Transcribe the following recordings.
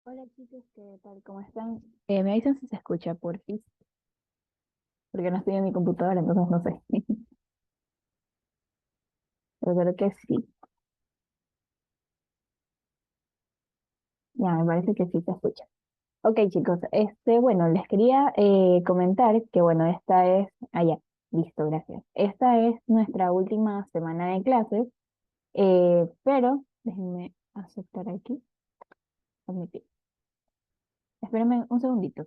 Hola chicos, ¿qué tal? ¿Cómo están? Me avisan si se escucha, porfis, porque no estoy en mi computadora, entonces no sé. Pero creo que sí. Ya, me parece que sí se escucha. Ok, chicos, bueno, les quería comentar que, bueno, esta es, ya, listo, gracias. Esta es nuestra última semana de clases, pero déjenme aceptar aquí, admitir. Espérenme un segundito.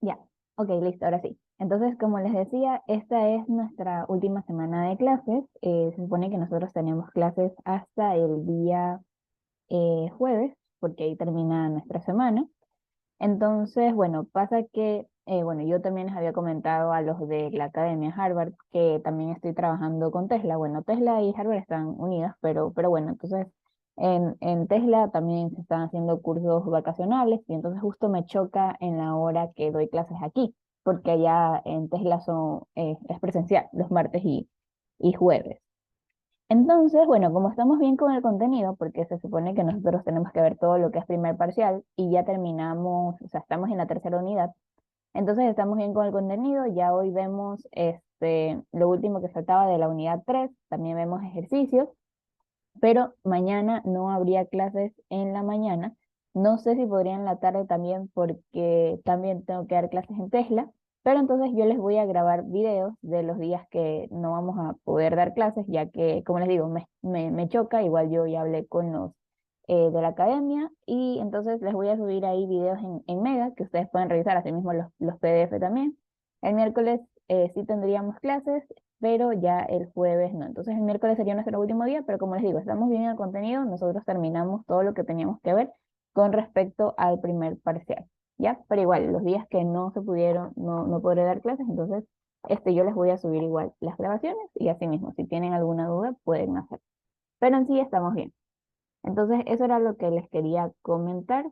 Ya, ok, listo, ahora sí. Entonces, como les decía, esta es nuestra última semana de clases. Se supone que nosotros tenemos clases hasta el día jueves, porque ahí termina nuestra semana. Entonces, bueno, pasa que, bueno, yo también les había comentado a los de la Academia Harvard que también estoy trabajando con Tesla. Bueno, Tesla y Harvard están unidas, pero bueno, entonces en Tesla también se están haciendo cursos vacacionales y entonces justo me choca en la hora que doy clases aquí, porque allá en Tesla es presencial los martes y jueves. Entonces, bueno, como estamos bien con el contenido, porque se supone que nosotros tenemos que ver todo lo que es primer parcial y ya terminamos, o sea, estamos en la tercera unidad, entonces estamos bien con el contenido, ya hoy vemos lo último que faltaba de la unidad 3, también vemos ejercicios, pero mañana no habría clases en la mañana. No sé si podría en la tarde también porque también tengo que dar clases en Tesla, pero entonces yo les voy a grabar videos de los días que no vamos a poder dar clases, ya que, como les digo, me choca, igual yo ya hablé con los de la academia y entonces les voy a subir ahí videos en Mega que ustedes pueden revisar, así mismo los PDF también. El miércoles sí tendríamos clases, pero ya el jueves no. Entonces el miércoles sería nuestro último día, pero como les digo, estamos bien en el contenido, nosotros terminamos todo lo que teníamos que ver con respecto al primer parcial, ¿ya? Pero igual, los días que no se pudieron, no podré dar clases, entonces yo les voy a subir igual las grabaciones y así mismo, si tienen alguna duda, pueden hacer. Pero en sí estamos bien. Entonces eso era lo que les quería comentar.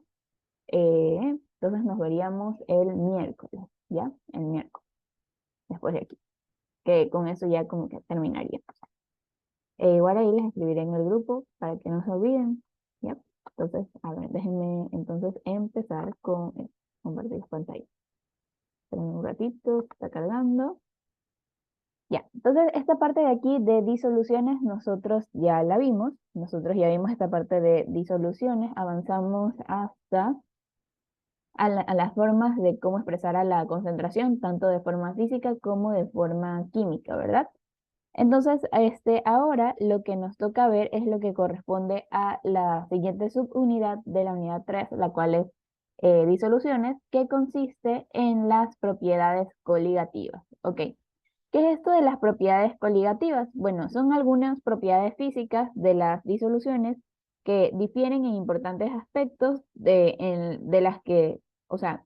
Entonces nos veríamos el miércoles, ¿ya? El miércoles, después de aquí, que con eso ya como que terminaría. Igual ahí les escribiré en el grupo para que no se olviden. ¿Ya? Entonces, a ver, déjenme entonces empezar con compartir pantalla. Esperen un ratito, está cargando. Ya, entonces esta parte de aquí de disoluciones nosotros ya la vimos. Nosotros ya vimos esta parte de disoluciones. Avanzamos hasta a las formas de cómo expresar a la concentración, tanto de forma física como de forma química, ¿verdad? Entonces, ahora lo que nos toca ver es lo que corresponde a la siguiente subunidad de la unidad 3, la cual es disoluciones, que consiste en las propiedades coligativas. ¿Ok? ¿Qué es esto de las propiedades coligativas? Bueno, son algunas propiedades físicas de las disoluciones que difieren en importantes aspectos de las que, o sea,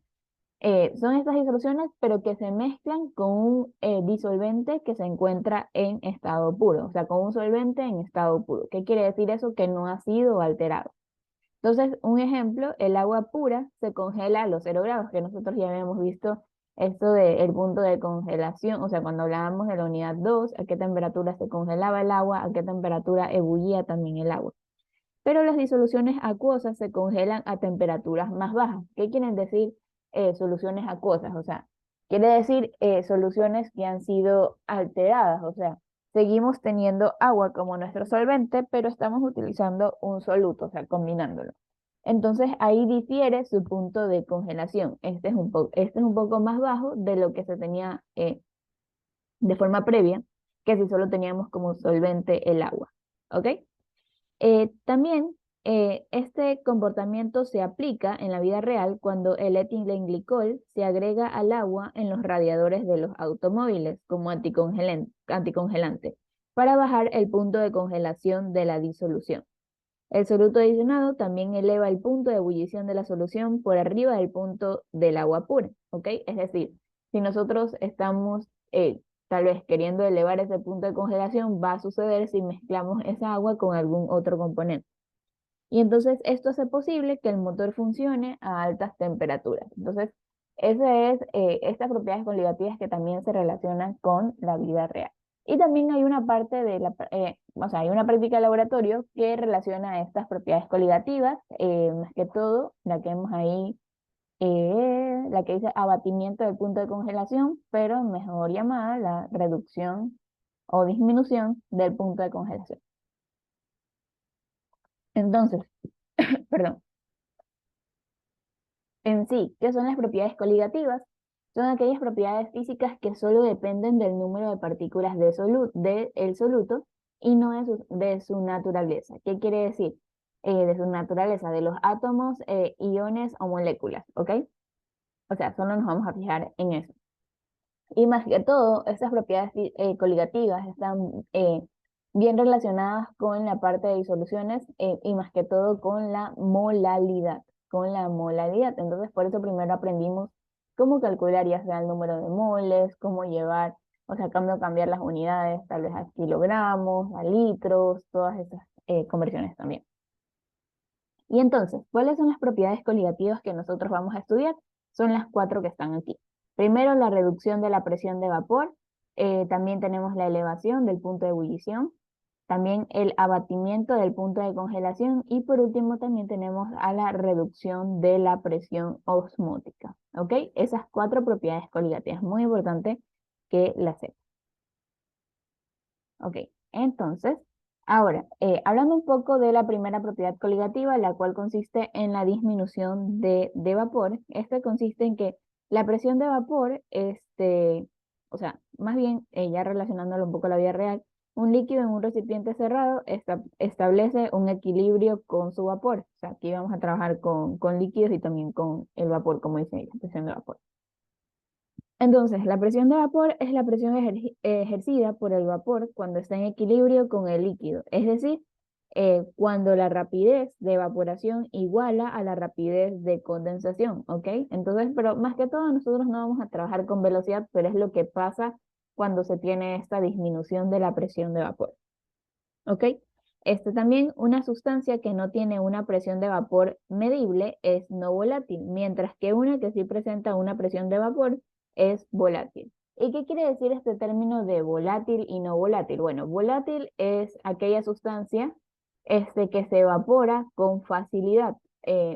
son estas disoluciones, pero que se mezclan con un disolvente que se encuentra en estado puro, o sea, con un solvente en estado puro. ¿Qué quiere decir eso? Que no ha sido alterado. Entonces, un ejemplo, el agua pura se congela a los 0 grados, que nosotros ya habíamos visto esto del punto de congelación, o sea, cuando hablábamos de la unidad 2, a qué temperatura se congelaba el agua, a qué temperatura ebullía también el agua. Pero las disoluciones acuosas se congelan a temperaturas más bajas. ¿Qué quieren decir soluciones acuosas? O sea, quiere decir soluciones que han sido alteradas, o sea, seguimos teniendo agua como nuestro solvente, pero estamos utilizando un soluto, o sea, combinándolo. Entonces ahí difiere su punto de congelación. Este es un poco más bajo de lo que se tenía de forma previa, que si solo teníamos como solvente el agua. ¿Ok? También este comportamiento se aplica en la vida real cuando el etilenglicol se agrega al agua en los radiadores de los automóviles como anticongelante para bajar el punto de congelación de la disolución. El soluto adicionado también eleva el punto de ebullición de la solución por arriba del punto del agua pura, ¿ok? Es decir, si nosotros estamos tal vez queriendo elevar ese punto de congelación, va a suceder si mezclamos esa agua con algún otro componente. Y entonces esto hace posible que el motor funcione a altas temperaturas. Entonces, Estas propiedades coligativas que también se relacionan con la vida real. Y también hay una parte o sea, hay una práctica de laboratorio que relaciona estas propiedades coligativas, más que todo, la que vemos ahí, la que dice abatimiento del punto de congelación, pero mejor llamada la reducción o disminución del punto de congelación. Entonces, perdón, en sí, ¿qué son las propiedades coligativas? Son aquellas propiedades físicas que solo dependen del número de partículas del soluto y no de su naturaleza. ¿Qué quiere decir? De su naturaleza, de los átomos, iones o moléculas, ¿ok? O sea, solo nos vamos a fijar en eso. Y más que todo, estas propiedades coligativas están bien relacionadas con la parte de disoluciones y más que todo con la molalidad, con la molalidad. Entonces, por eso primero aprendimos cómo calcular ya sea el número de moles, cómo llevar, o sea, cambiar las unidades tal vez a kilogramos, a litros, todas esas conversiones también. Y entonces, ¿cuáles son las propiedades coligativas que nosotros vamos a estudiar? Son las 4 que están aquí. Primero, la reducción de la presión de vapor. También tenemos la elevación del punto de ebullición. También el abatimiento del punto de congelación. Y por último, también tenemos a la reducción de la presión osmótica. ¿Ok? Esas 4 propiedades coligativas. Muy importante que las sepan. Ok, entonces, ahora, hablando un poco de la primera propiedad coligativa, la cual consiste en la disminución de vapor. Este consiste en que la presión de vapor, o sea, más bien, ya relacionándolo un poco a la vida real, un líquido en un recipiente cerrado establece un equilibrio con su vapor. O sea, aquí vamos a trabajar con líquidos y también con el vapor, como dice ahí, la presión de vapor. Entonces, la presión de vapor es la presión ejercida por el vapor cuando está en equilibrio con el líquido, es decir, cuando la rapidez de evaporación iguala a la rapidez de condensación, ¿ok? Entonces, pero más que todo nosotros no vamos a trabajar con velocidad, pero es lo que pasa cuando se tiene esta disminución de la presión de vapor, ¿ok? También una sustancia que no tiene una presión de vapor medible es no volátil, mientras que una que sí presenta una presión de vapor es volátil. ¿Y qué quiere decir este término de volátil y no volátil? Bueno, volátil es aquella sustancia que se evapora con facilidad.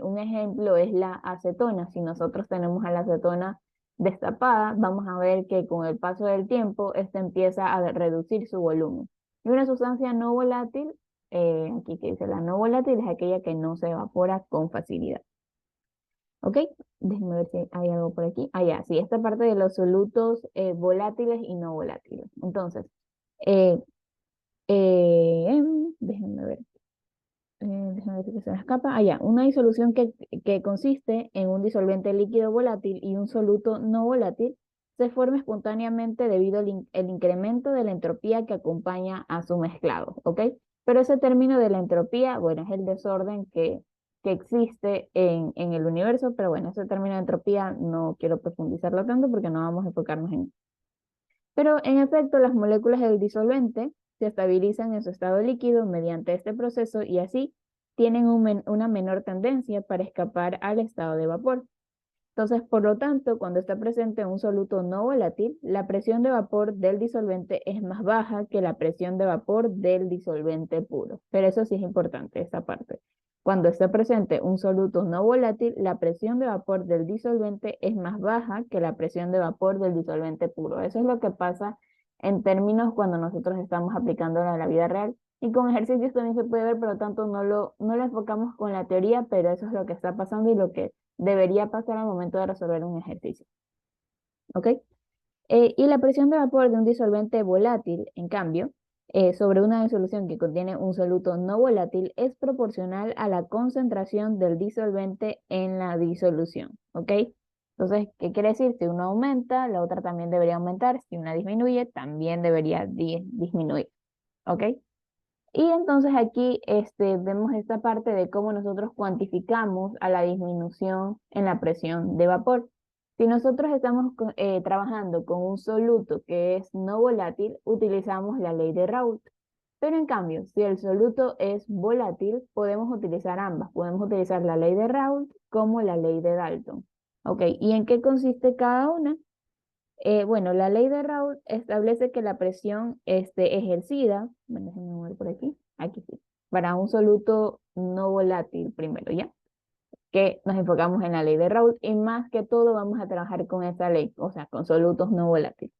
Un ejemplo es la acetona. Si nosotros tenemos a la acetona destapada, vamos a ver que con el paso del tiempo, esta empieza a reducir su volumen. Y una sustancia no volátil, aquí que dice la no volátil, es aquella que no se evapora con facilidad. ¿Ok? Déjenme ver si hay algo por aquí. Ah, ya, sí, esta parte de los solutos volátiles y no volátiles. Entonces, eh, déjenme ver. Déjenme ver si se me escapa. Ah, ya, una disolución que consiste en un disolvente líquido volátil y un soluto no volátil se forma espontáneamente debido al incremento de la entropía que acompaña a su mezclado, ¿ok? Pero ese término de la entropía, bueno, es el desorden que existe en el universo, pero bueno, ese término de entropía no quiero profundizarlo tanto porque no vamos a enfocarnos en. Pero en efecto, las moléculas del disolvente se estabilizan en su estado líquido mediante este proceso y así tienen una menor tendencia para escapar al estado de vapor. Entonces, por lo tanto, cuando está presente un soluto no volátil, la presión de vapor del disolvente es más baja que la presión de vapor del disolvente puro. Pero eso sí es importante, esta parte. Cuando está presente un soluto no volátil, la presión de vapor del disolvente es más baja que la presión de vapor del disolvente puro. Eso es lo que pasa en términos cuando nosotros estamos aplicándolo a la vida real. Y con ejercicios también se puede ver, pero tanto no lo enfocamos con la teoría, pero eso es lo que está pasando y lo que debería pasar al momento de resolver un ejercicio. ¿Ok? Y la presión de vapor de un disolvente volátil, en cambio, sobre una disolución que contiene un soluto no volátil es proporcional a la concentración del disolvente en la disolución. ¿Ok? Entonces, ¿qué quiere decir? Si uno aumenta, la otra también debería aumentar. Si una disminuye, también debería disminuir. ¿Ok? Y entonces aquí vemos esta parte de cómo nosotros cuantificamos a la disminución en la presión de vapor. Si nosotros estamos trabajando con un soluto que es no volátil, utilizamos la ley de Raoult. Pero en cambio, si el soluto es volátil, podemos utilizar ambas. Podemos utilizar la ley de Raoult como la ley de Dalton. Ok, ¿y en qué consiste cada una? Bueno, la ley de Raoult establece que la presión ejercida, bueno, déjenme mover por aquí sí, para un soluto no volátil primero, ¿ya? Que nos enfocamos en la ley de Raoult y más que todo vamos a trabajar con esa ley, o sea, con solutos no volátiles.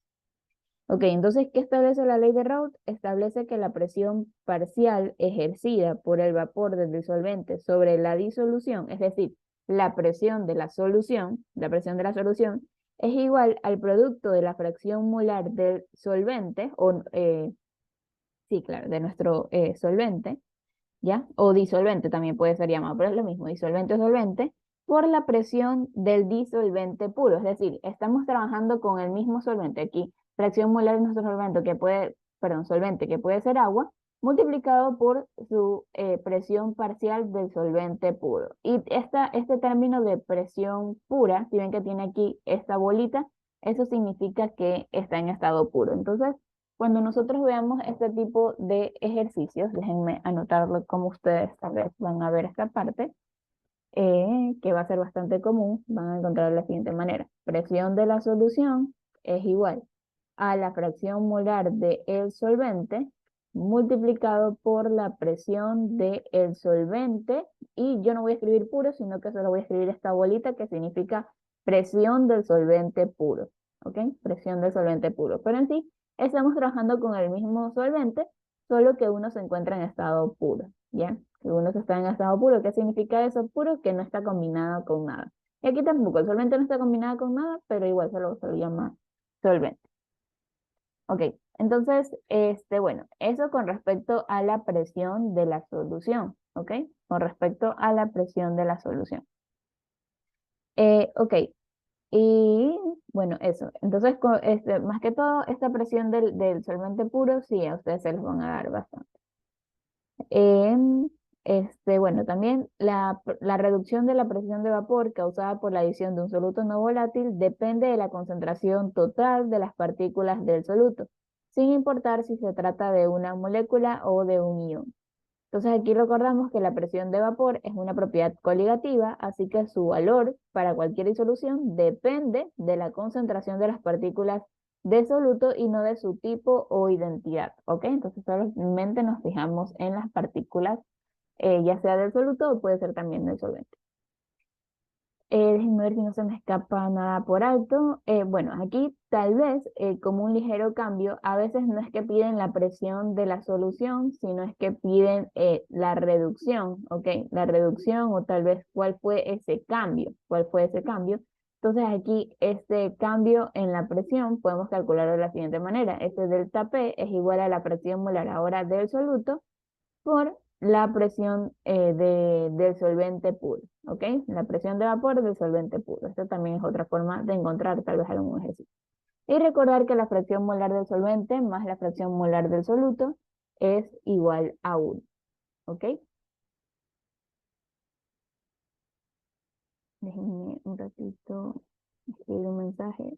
Ok, entonces, ¿qué establece la ley de Raoult? Establece que la presión parcial ejercida por el vapor del disolvente sobre la disolución, es decir, la presión de la solución, es igual al producto de la fracción molar del solvente, sí, claro, de nuestro solvente, ¿ya? O disolvente también puede ser llamado, pero es lo mismo, disolvente o solvente, por la presión del disolvente puro. Es decir, estamos trabajando con el mismo solvente aquí, fracción molar de nuestro solvente que puede, perdón, solvente que puede ser agua, multiplicado por su presión parcial del solvente puro. Y este término de presión pura, si ven que tiene aquí esta bolita, eso significa que está en estado puro. Entonces, cuando nosotros veamos este tipo de ejercicios, déjenme anotarlo como ustedes tal vez van a ver esta parte, que va a ser bastante común, van a encontrar de la siguiente manera. Presión de la solución es igual a la fracción molar del solvente multiplicado por la presión del solvente, y yo no voy a escribir puro, sino que solo voy a escribir esta bolita que significa presión del solvente puro, ¿ok? Presión del solvente puro. Pero en sí, estamos trabajando con el mismo solvente, solo que uno se encuentra en estado puro, ¿ya? Que uno está en estado puro. ¿Qué significa eso? Puro, que no está combinado con nada. Y aquí tampoco, el solvente no está combinado con nada, pero igual se lo llama solvente. Ok, entonces, bueno, eso con respecto a la presión de la solución, ¿ok? Con respecto a la presión de la solución. Ok, y bueno, eso. Entonces, más que todo, esta presión del solvente puro, sí, a ustedes se les van a dar bastante. Em, bueno, también la reducción de la presión de vapor causada por la adición de un soluto no volátil depende de la concentración total de las partículas del soluto, sin importar si se trata de una molécula o de un ion. Entonces aquí recordamos que la presión de vapor es una propiedad coligativa, así que su valor para cualquier disolución depende de la concentración de las partículas de soluto y no de su tipo o identidad, ¿ok? Entonces solamente nos fijamos en las partículas, ya sea del soluto o puede ser también del solvente. Déjenme ver si no se me escapa nada por alto. Bueno, aquí tal vez como un ligero cambio, a veces no es que piden la presión de la solución, sino es que piden la reducción, ¿ok? La reducción o tal vez cuál fue ese cambio, cuál fue ese cambio. Entonces aquí este cambio en la presión podemos calcularlo de la siguiente manera. Este delta P es igual a la presión molar ahora del soluto por la presión del solvente puro, ¿ok? La presión de vapor del solvente puro. Esta también es otra forma de encontrar tal vez algún ejercicio. Y recordar que la fracción molar del solvente más la fracción molar del soluto es igual a 1, ¿ok? Déjenme un ratito escribir un mensaje.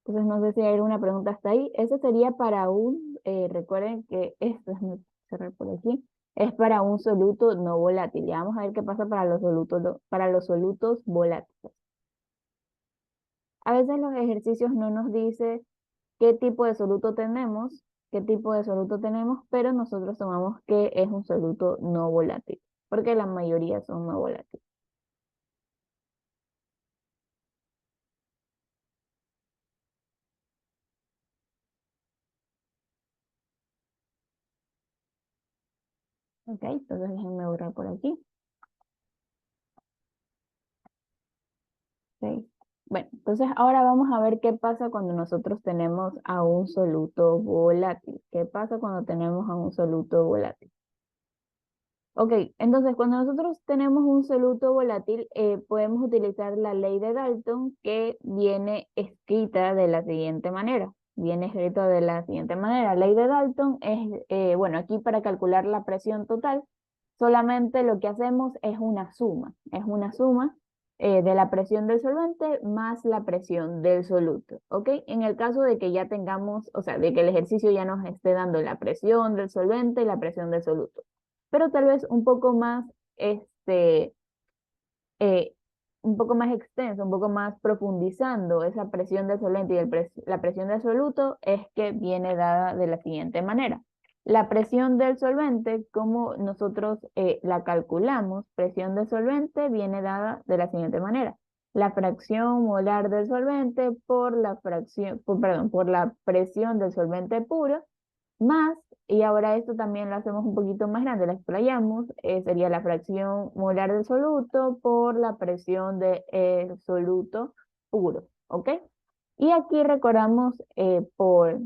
Entonces no sé si hay alguna pregunta hasta ahí. Eso sería para recuerden que esto es, cerrar por aquí, es para un soluto no volátil. Ya vamos a ver qué pasa para los solutos, para los solutos volátiles. A veces los ejercicios no nos dice qué tipo de soluto tenemos, pero nosotros tomamos que es un soluto no volátil, porque la mayoría son no volátiles. Ok, entonces déjenme borrar por aquí. Ok. Bueno, entonces ahora vamos a ver qué pasa cuando nosotros tenemos a un soluto volátil. ¿Qué pasa cuando tenemos a un soluto volátil? Ok, entonces cuando nosotros tenemos un soluto volátil, podemos utilizar la ley de Dalton que viene escrita de la siguiente manera. Viene escrita de la siguiente manera. La ley de Dalton es, bueno, aquí para calcular la presión total, solamente lo que hacemos es una suma de la presión del solvente más la presión del soluto, ¿ok? En el caso de que ya tengamos, o sea, de que el ejercicio ya nos esté dando la presión del solvente y la presión del soluto, pero tal vez un poco más, este, eh, un poco más extenso, un poco más profundizando esa presión del solvente y la presión del soluto, es que viene dada de la siguiente manera. La presión del solvente, como nosotros la calculamos, presión del solvente viene dada de la siguiente manera. La fracción molar del solvente por la fracción, perdón, por la presión del solvente puro, más, y ahora esto también lo hacemos un poquito más grande, la explayamos, sería la fracción molar del soluto por la presión del soluto puro, ¿ok? Y aquí recordamos por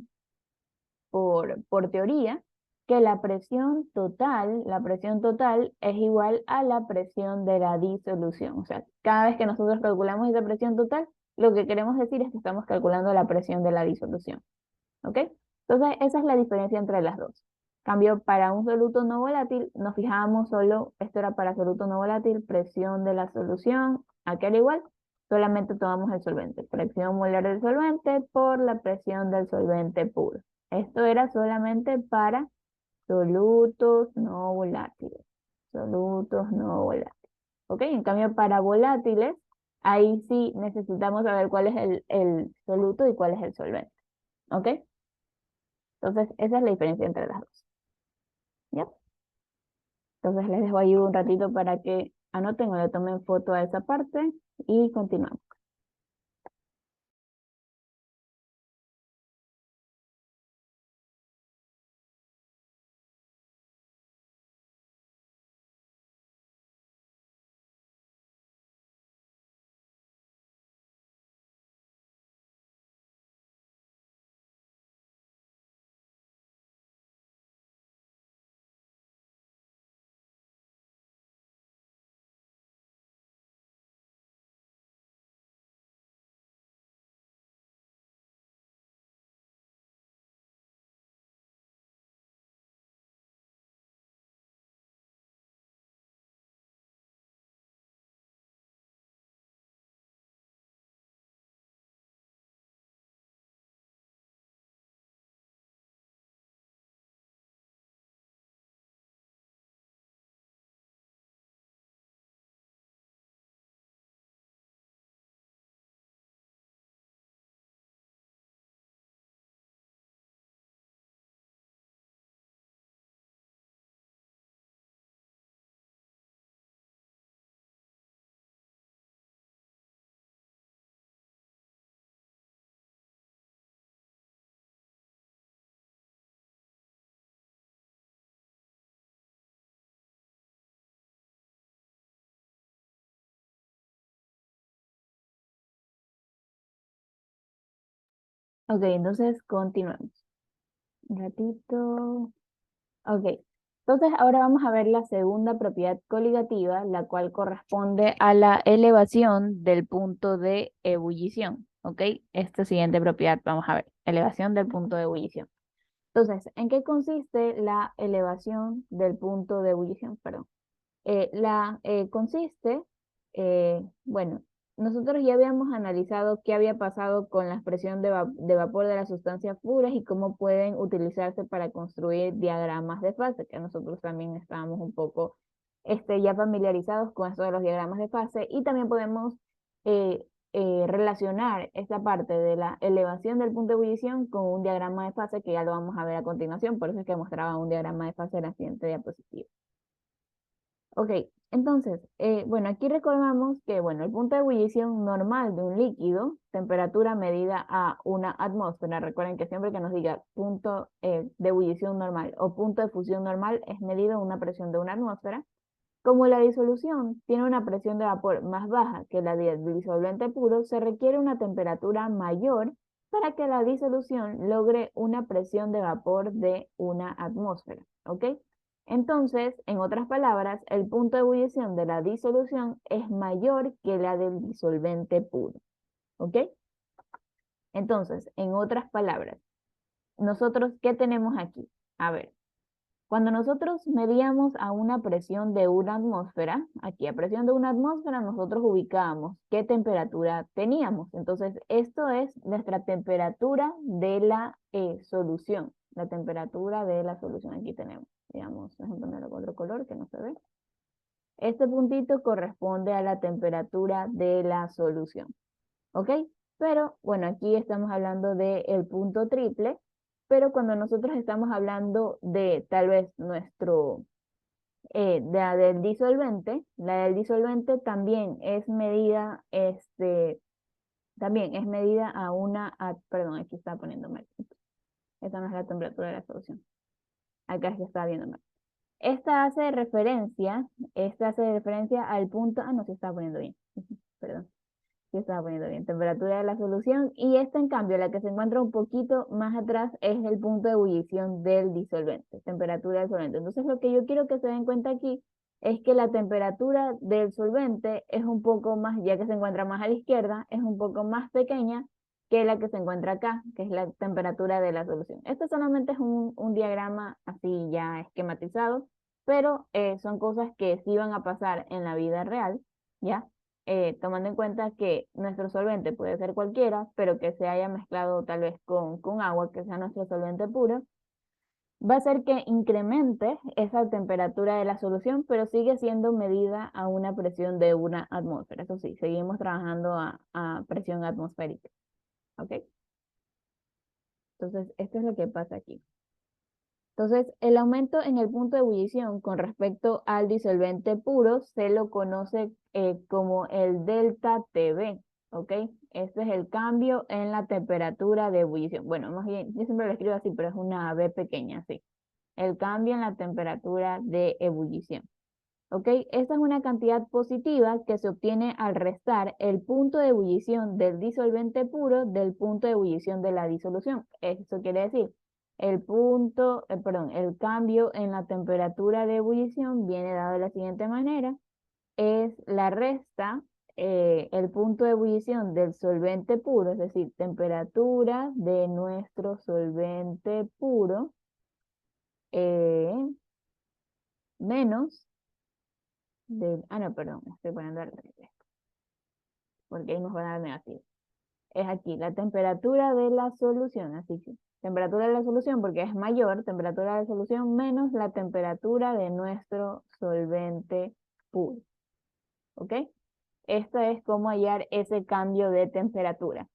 teoría que la presión total es igual a la presión de la disolución. O sea, cada vez que nosotros calculamos esa presión total, lo que queremos decir es que estamos calculando la presión de la disolución. ¿Ok? Entonces, esa es la diferencia entre las dos. Cambio, para un soluto no volátil, nos fijábamos solo, esto era para soluto no volátil, presión de la solución, aquí era igual, solamente tomamos el solvente, presión molar del solvente por la presión del solvente puro. Esto era solamente para solutos no volátiles, solutos no volátiles. ¿Ok? En cambio, para volátiles, ahí sí necesitamos saber cuál es el soluto y cuál es el solvente. ¿Ok? Entonces, esa es la diferencia entre las dos. ¿Ya? Entonces, les dejo ahí un ratito para que anoten o le tomen foto a esa parte y continuamos. Ok, entonces continuamos. Un ratito. Ok. Entonces, ahora vamos a ver la segunda propiedad coligativa, la cual corresponde a la elevación del punto de ebullición. ¿Ok? Esta siguiente propiedad, vamos a ver, elevación del punto de ebullición. Entonces, ¿en qué consiste la elevación del punto de ebullición? Perdón. Consiste, bueno, nosotros ya habíamos analizado qué había pasado con la expresión de vapor de las sustancias puras y cómo pueden utilizarse para construir diagramas de fase, que nosotros también estábamos un poco ya familiarizados con esto de los diagramas de fase, y también podemos eh, relacionar esta parte de la elevación del punto de ebullición con un diagrama de fase que ya lo vamos a ver a continuación, por eso es que mostraba un diagrama de fase en la siguiente diapositiva. Ok, entonces, bueno, aquí recordamos que, bueno, el punto de ebullición normal de un líquido, temperatura medida a una atmósfera, recuerden que siempre que nos diga punto de ebullición normal o punto de fusión normal es medido a una presión de una atmósfera. Como la disolución tiene una presión de vapor más baja que la del disolvente puro, se requiere una temperatura mayor para que la disolución logre una presión de vapor de una atmósfera, ¿ok? Entonces, en otras palabras, el punto de ebullición de la disolución es mayor que la del disolvente puro, ¿ok? Entonces, en otras palabras, nosotros, ¿qué tenemos aquí? A ver, cuando nosotros medíamos a una presión de una atmósfera, aquí a presión de una atmósfera, nosotros ubicábamos qué temperatura teníamos. Entonces, esto es nuestra temperatura de la solución. La temperatura de la solución aquí tenemos. Digamos, déjenme ponerlo con otro color que no se ve. Este puntito corresponde a la temperatura de la solución, ¿ok? Pero bueno, aquí estamos hablando del punto triple, pero cuando nosotros estamos hablando de tal vez la del disolvente también es medida, también es medida a perdón, aquí está poniendo mal. Esta no es la temperatura de la solución. Acá es que está viendo mal. Esta hace referencia al punto, no, se está poniendo bien. Perdón, sí estaba poniendo bien, temperatura de la solución, y esta en cambio, la que se encuentra un poquito más atrás, es el punto de ebullición del disolvente, temperatura del solvente. Entonces lo que yo quiero que se den cuenta aquí es que la temperatura del solvente es un poco más, ya que se encuentra más a la izquierda, es un poco más pequeña que la que se encuentra acá, que es la temperatura de la solución. Esto solamente es un diagrama así ya esquematizado, pero son cosas que sí van a pasar en la vida real, ¿ya? Tomando en cuenta que nuestro solvente puede ser cualquiera, pero que se haya mezclado tal vez con agua, que sea nuestro solvente puro, va a hacer que incremente esa temperatura de la solución, pero sigue siendo medida a una presión de 1 atmósfera. Eso sí, seguimos trabajando a presión atmosférica. ¿Ok? Entonces, esto es lo que pasa aquí. Entonces, el aumento en el punto de ebullición con respecto al disolvente puro se lo conoce como el delta TB, ¿ok? Este es el cambio en la temperatura de ebullición. Bueno, más bien, yo siempre lo escribo así, pero es una B pequeña, así. El cambio en la temperatura de ebullición, ¿ok? Esta es una cantidad positiva que se obtiene al restar el punto de ebullición del disolvente puro del punto de ebullición de la disolución. Eso quiere decir el cambio en la temperatura de ebullición viene dado de la siguiente manera. Es la resta, el punto de ebullición del solvente puro, es decir, temperatura de nuestro solvente puro, menos no, perdón, estoy poniendo al revés, porque ahí nos va a dar negativo. Es aquí, la temperatura de la solución, así que temperatura de la solución porque es mayor, temperatura de la solución menos la temperatura de nuestro solvente puro. ¿Ok? Esto es cómo hallar ese cambio de temperatura.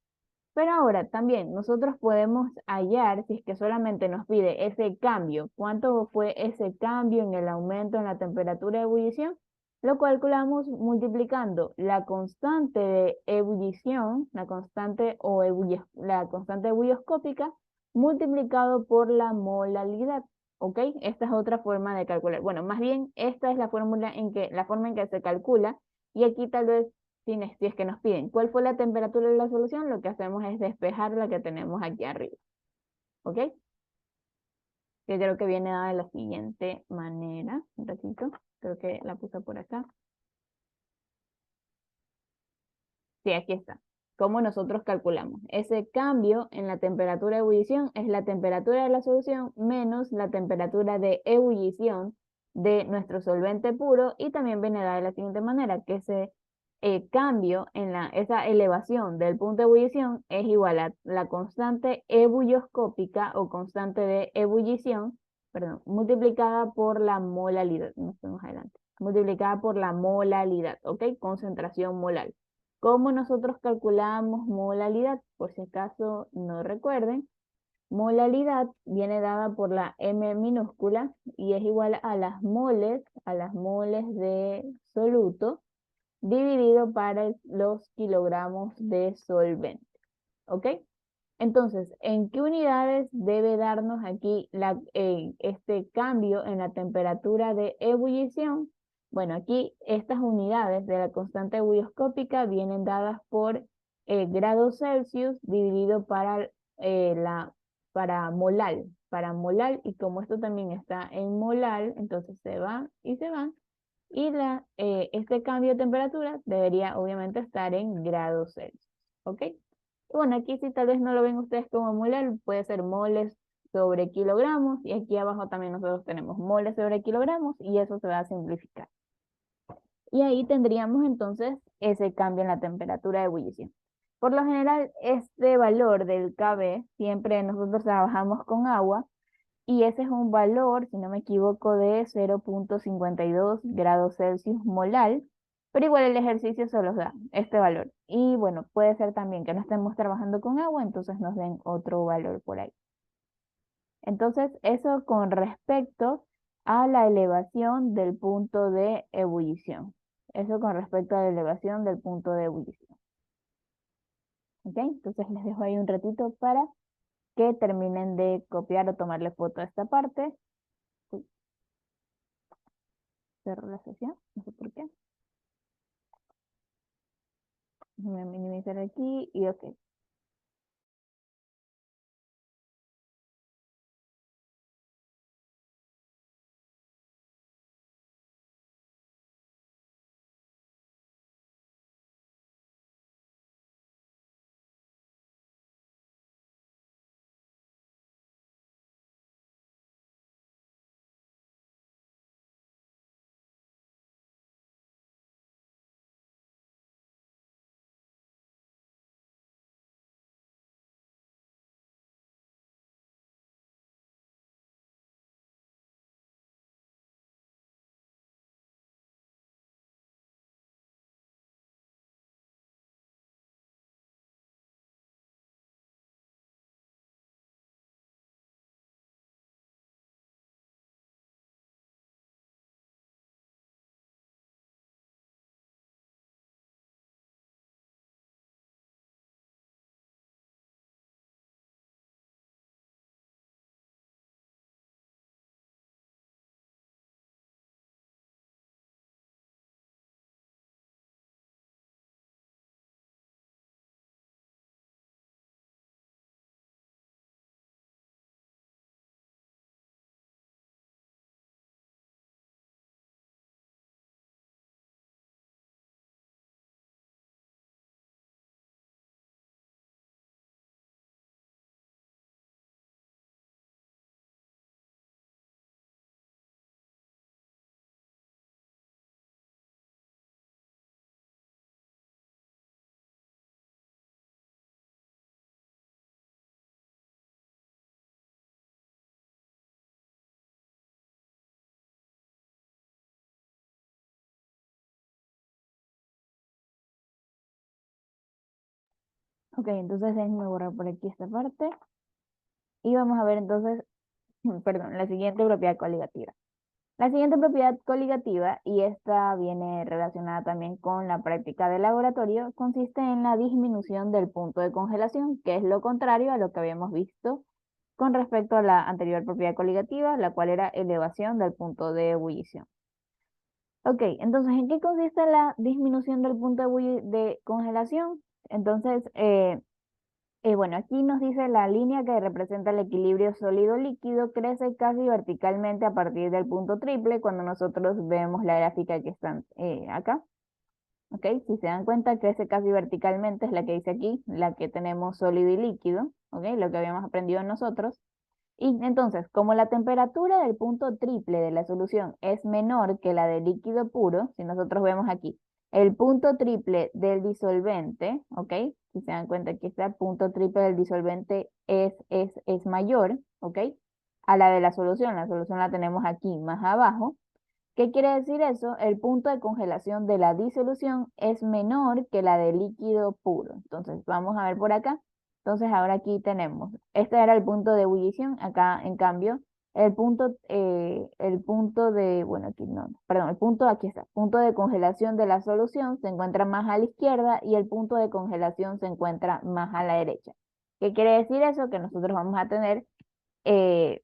Pero ahora también nosotros podemos hallar, si es que solamente nos pide ese cambio, cuánto fue ese cambio en el aumento en la temperatura de ebullición, lo calculamos multiplicando la constante de ebullición, la constante ebulloscópica, multiplicado por la molalidad. ¿Ok? Esta es otra forma de calcular. Bueno, más bien esta es la forma en que se calcula, y aquí tal vez si es que nos piden cuál fue la temperatura de la solución, lo que hacemos es despejar la que tenemos aquí arriba. ¿Ok? Que creo que viene dada de la siguiente manera. Un ratito. Creo que la puse por acá. Sí, aquí está. ¿Cómo nosotros calculamos? Ese cambio en la temperatura de ebullición es la temperatura de la solución menos la temperatura de ebullición de nuestro solvente puro, y también viene dada de la siguiente manera, que ese cambio en esa elevación del punto de ebullición es igual a la constante ebulloscópica o constante de ebullición, perdón, multiplicada por la molalidad. Nos fuimos adelante. Multiplicada por la molalidad, ¿ok? Concentración molar. ¿Cómo nosotros calculamos molalidad? Por si acaso no recuerden, molalidad viene dada por la M minúscula y es igual a las moles de soluto dividido para los kilogramos de solvente. ¿Ok? Entonces, ¿en qué unidades debe darnos aquí este cambio en la temperatura de ebullición? Bueno, aquí estas unidades de la constante ebulloscópica vienen dadas por grados Celsius dividido para molar, y como esto también está en molar, entonces se va y se va, y este cambio de temperatura debería obviamente estar en grados Celsius. ¿Ok? Y bueno, aquí si tal vez no lo ven ustedes como molar, puede ser moles sobre kilogramos, y aquí abajo también nosotros tenemos moles sobre kilogramos, y eso se va a simplificar. Y ahí tendríamos entonces ese cambio en la temperatura de ebullición. Por lo general, este valor del KB, siempre nosotros trabajamos con agua, y ese es un valor, si no me equivoco, de 0,52 grados Celsius molar, pero igual el ejercicio solo nos da este valor. Y bueno, puede ser también que no estemos trabajando con agua, entonces nos den otro valor por ahí. Entonces, eso con respecto a la elevación del punto de ebullición. Eso con respecto a la elevación del punto de ebullición. ¿Ok? Entonces les dejo ahí un ratito para que terminen de copiar o tomarle foto a esta parte. Uy, cerro la sesión, no sé por qué. Voy a minimizar aquí y ok. Ok, entonces déjenme borrar por aquí esta parte. Y vamos a ver entonces, perdón, la siguiente propiedad coligativa. La siguiente propiedad coligativa, y esta viene relacionada también con la práctica de laboratorio, consiste en la disminución del punto de congelación, que es lo contrario a lo que habíamos visto con respecto a la anterior propiedad coligativa, la cual era elevación del punto de ebullición. Ok, entonces, ¿en qué consiste la disminución del punto de congelación? Entonces, bueno, aquí nos dice la línea que representa el equilibrio sólido-líquido crece casi verticalmente a partir del punto triple cuando nosotros vemos la gráfica que están acá. ¿Ok? Si se dan cuenta, crece casi verticalmente, es la que dice aquí, la que tenemos sólido y líquido, ¿ok? Lo que habíamos aprendido nosotros. Y entonces, como la temperatura del punto triple de la solución es menor que la del líquido puro, si nosotros vemos aquí, el punto triple del disolvente, ¿ok? Si se dan cuenta, aquí está el punto triple del disolvente es mayor, ¿ok? A la de la solución. La solución la tenemos aquí más abajo. ¿Qué quiere decir eso? El punto de congelación de la disolución es menor que la del líquido puro. Entonces, vamos a ver por acá. Entonces, ahora aquí tenemos, este era el punto de ebullición, acá en cambio, el punto de, bueno, aquí no, perdón, el punto, aquí está, punto de congelación de la solución se encuentra más a la izquierda y el punto de congelación se encuentra más a la derecha. ¿Qué quiere decir eso? Que nosotros eh,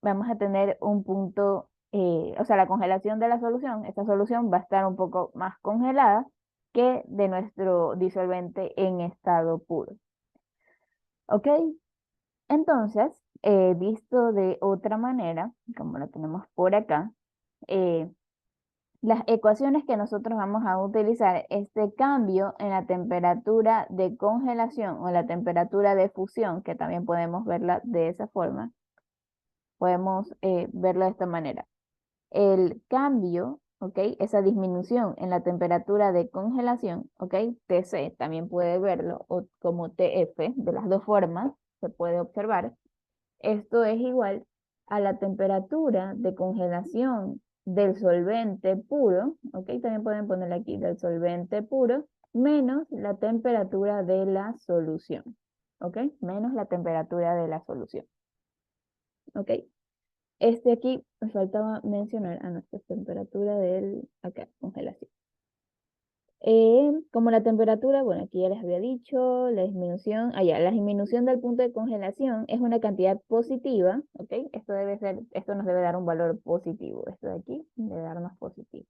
vamos a tener un punto, o sea, la congelación de la solución, esta solución va a estar un poco más congelada que de nuestro disolvente en estado puro. ¿Ok? Entonces, visto de otra manera, como lo tenemos por acá, eh, las ecuaciones que nosotros vamos a utilizar, este cambio en la temperatura de congelación o la temperatura de fusión, que también podemos verla de esa forma, podemos verlo de esta manera. El cambio, ¿ok? Esa disminución en la temperatura de congelación, ¿ok? TC, también puede verlo como TF, de las dos formas se puede observar. Esto es igual a la temperatura de congelación del solvente puro, ¿ok? También pueden ponerle aquí del solvente puro, menos la temperatura de la solución, ¿ok? Menos la temperatura de la solución, ¿ok? Aquí me faltaba mencionar a nuestra temperatura del, acá, congelación. Como la temperatura, bueno, aquí ya les había dicho, la disminución, la disminución del punto de congelación es una cantidad positiva, ¿ok? Esto nos debe dar un valor positivo, esto de aquí debe darnos positivo.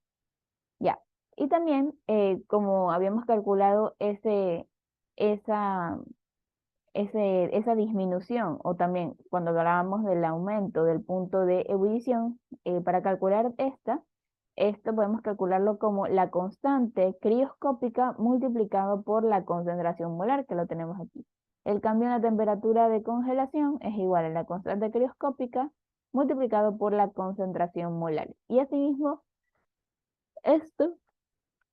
Ya, y también, como habíamos calculado esa, esa disminución, o también cuando hablábamos del aumento del punto de ebullición, para calcular esto podemos calcularlo como la constante crioscópica multiplicado por la concentración molar, que lo tenemos aquí. El cambio en la temperatura de congelación es igual a la constante crioscópica multiplicado por la concentración molar. Y asimismo, esto,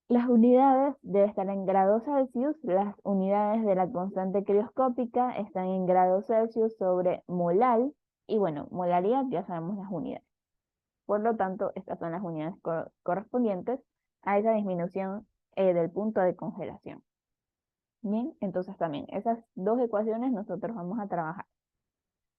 las unidades deben estar en grados Celsius, las unidades de la constante crioscópica están en grados Celsius sobre molal, y bueno, molaridad ya sabemos las unidades. Por lo tanto, estas son las unidades correspondientes a esa disminución del punto de congelación. Bien, entonces también esas dos ecuaciones nosotros vamos a trabajar.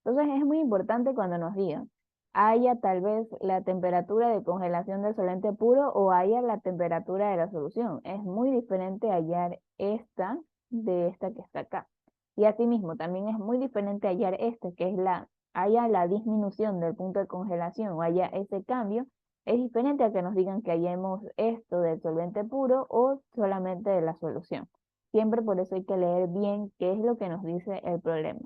Entonces es muy importante cuando nos digan, haya tal vez la temperatura de congelación del solvente puro o haya la temperatura de la solución. Es muy diferente hallar esta de esta que está acá. Y asimismo, también es muy diferente hallar esta, que es haya la disminución del punto de congelación o haya ese cambio. Es diferente a que nos digan que hallemos esto del solvente puro o solamente de la solución. Siempre por eso hay que leer bien qué es lo que nos dice el problema.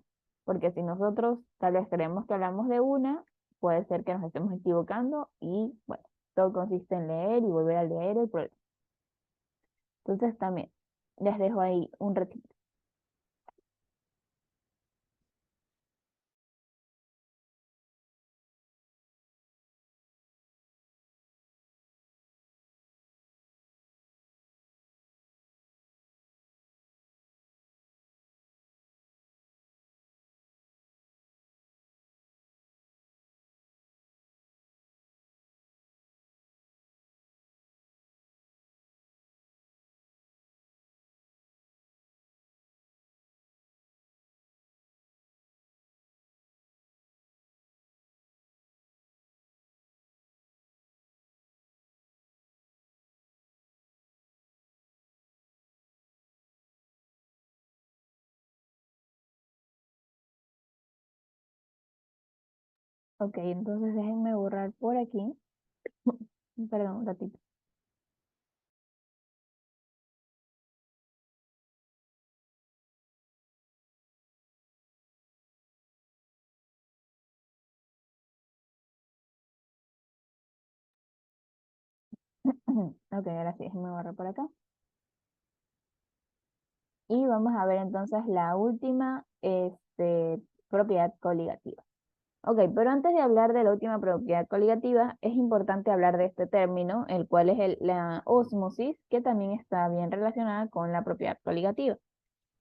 Porque si nosotros tal vez creemos que hablamos de una, puede ser que nos estemos equivocando y bueno, todo consiste en leer y volver a leer el problema. Entonces también les dejo ahí un ratito. Ok, entonces déjenme borrar por aquí. Perdón, un ratito. Ok, ahora sí, déjenme borrar por acá. Y vamos a ver entonces la última propiedad coligativa. Ok, pero antes de hablar de la última propiedad coligativa, es importante hablar de este término, el cual es la ósmosis, que también está bien relacionada con la propiedad coligativa.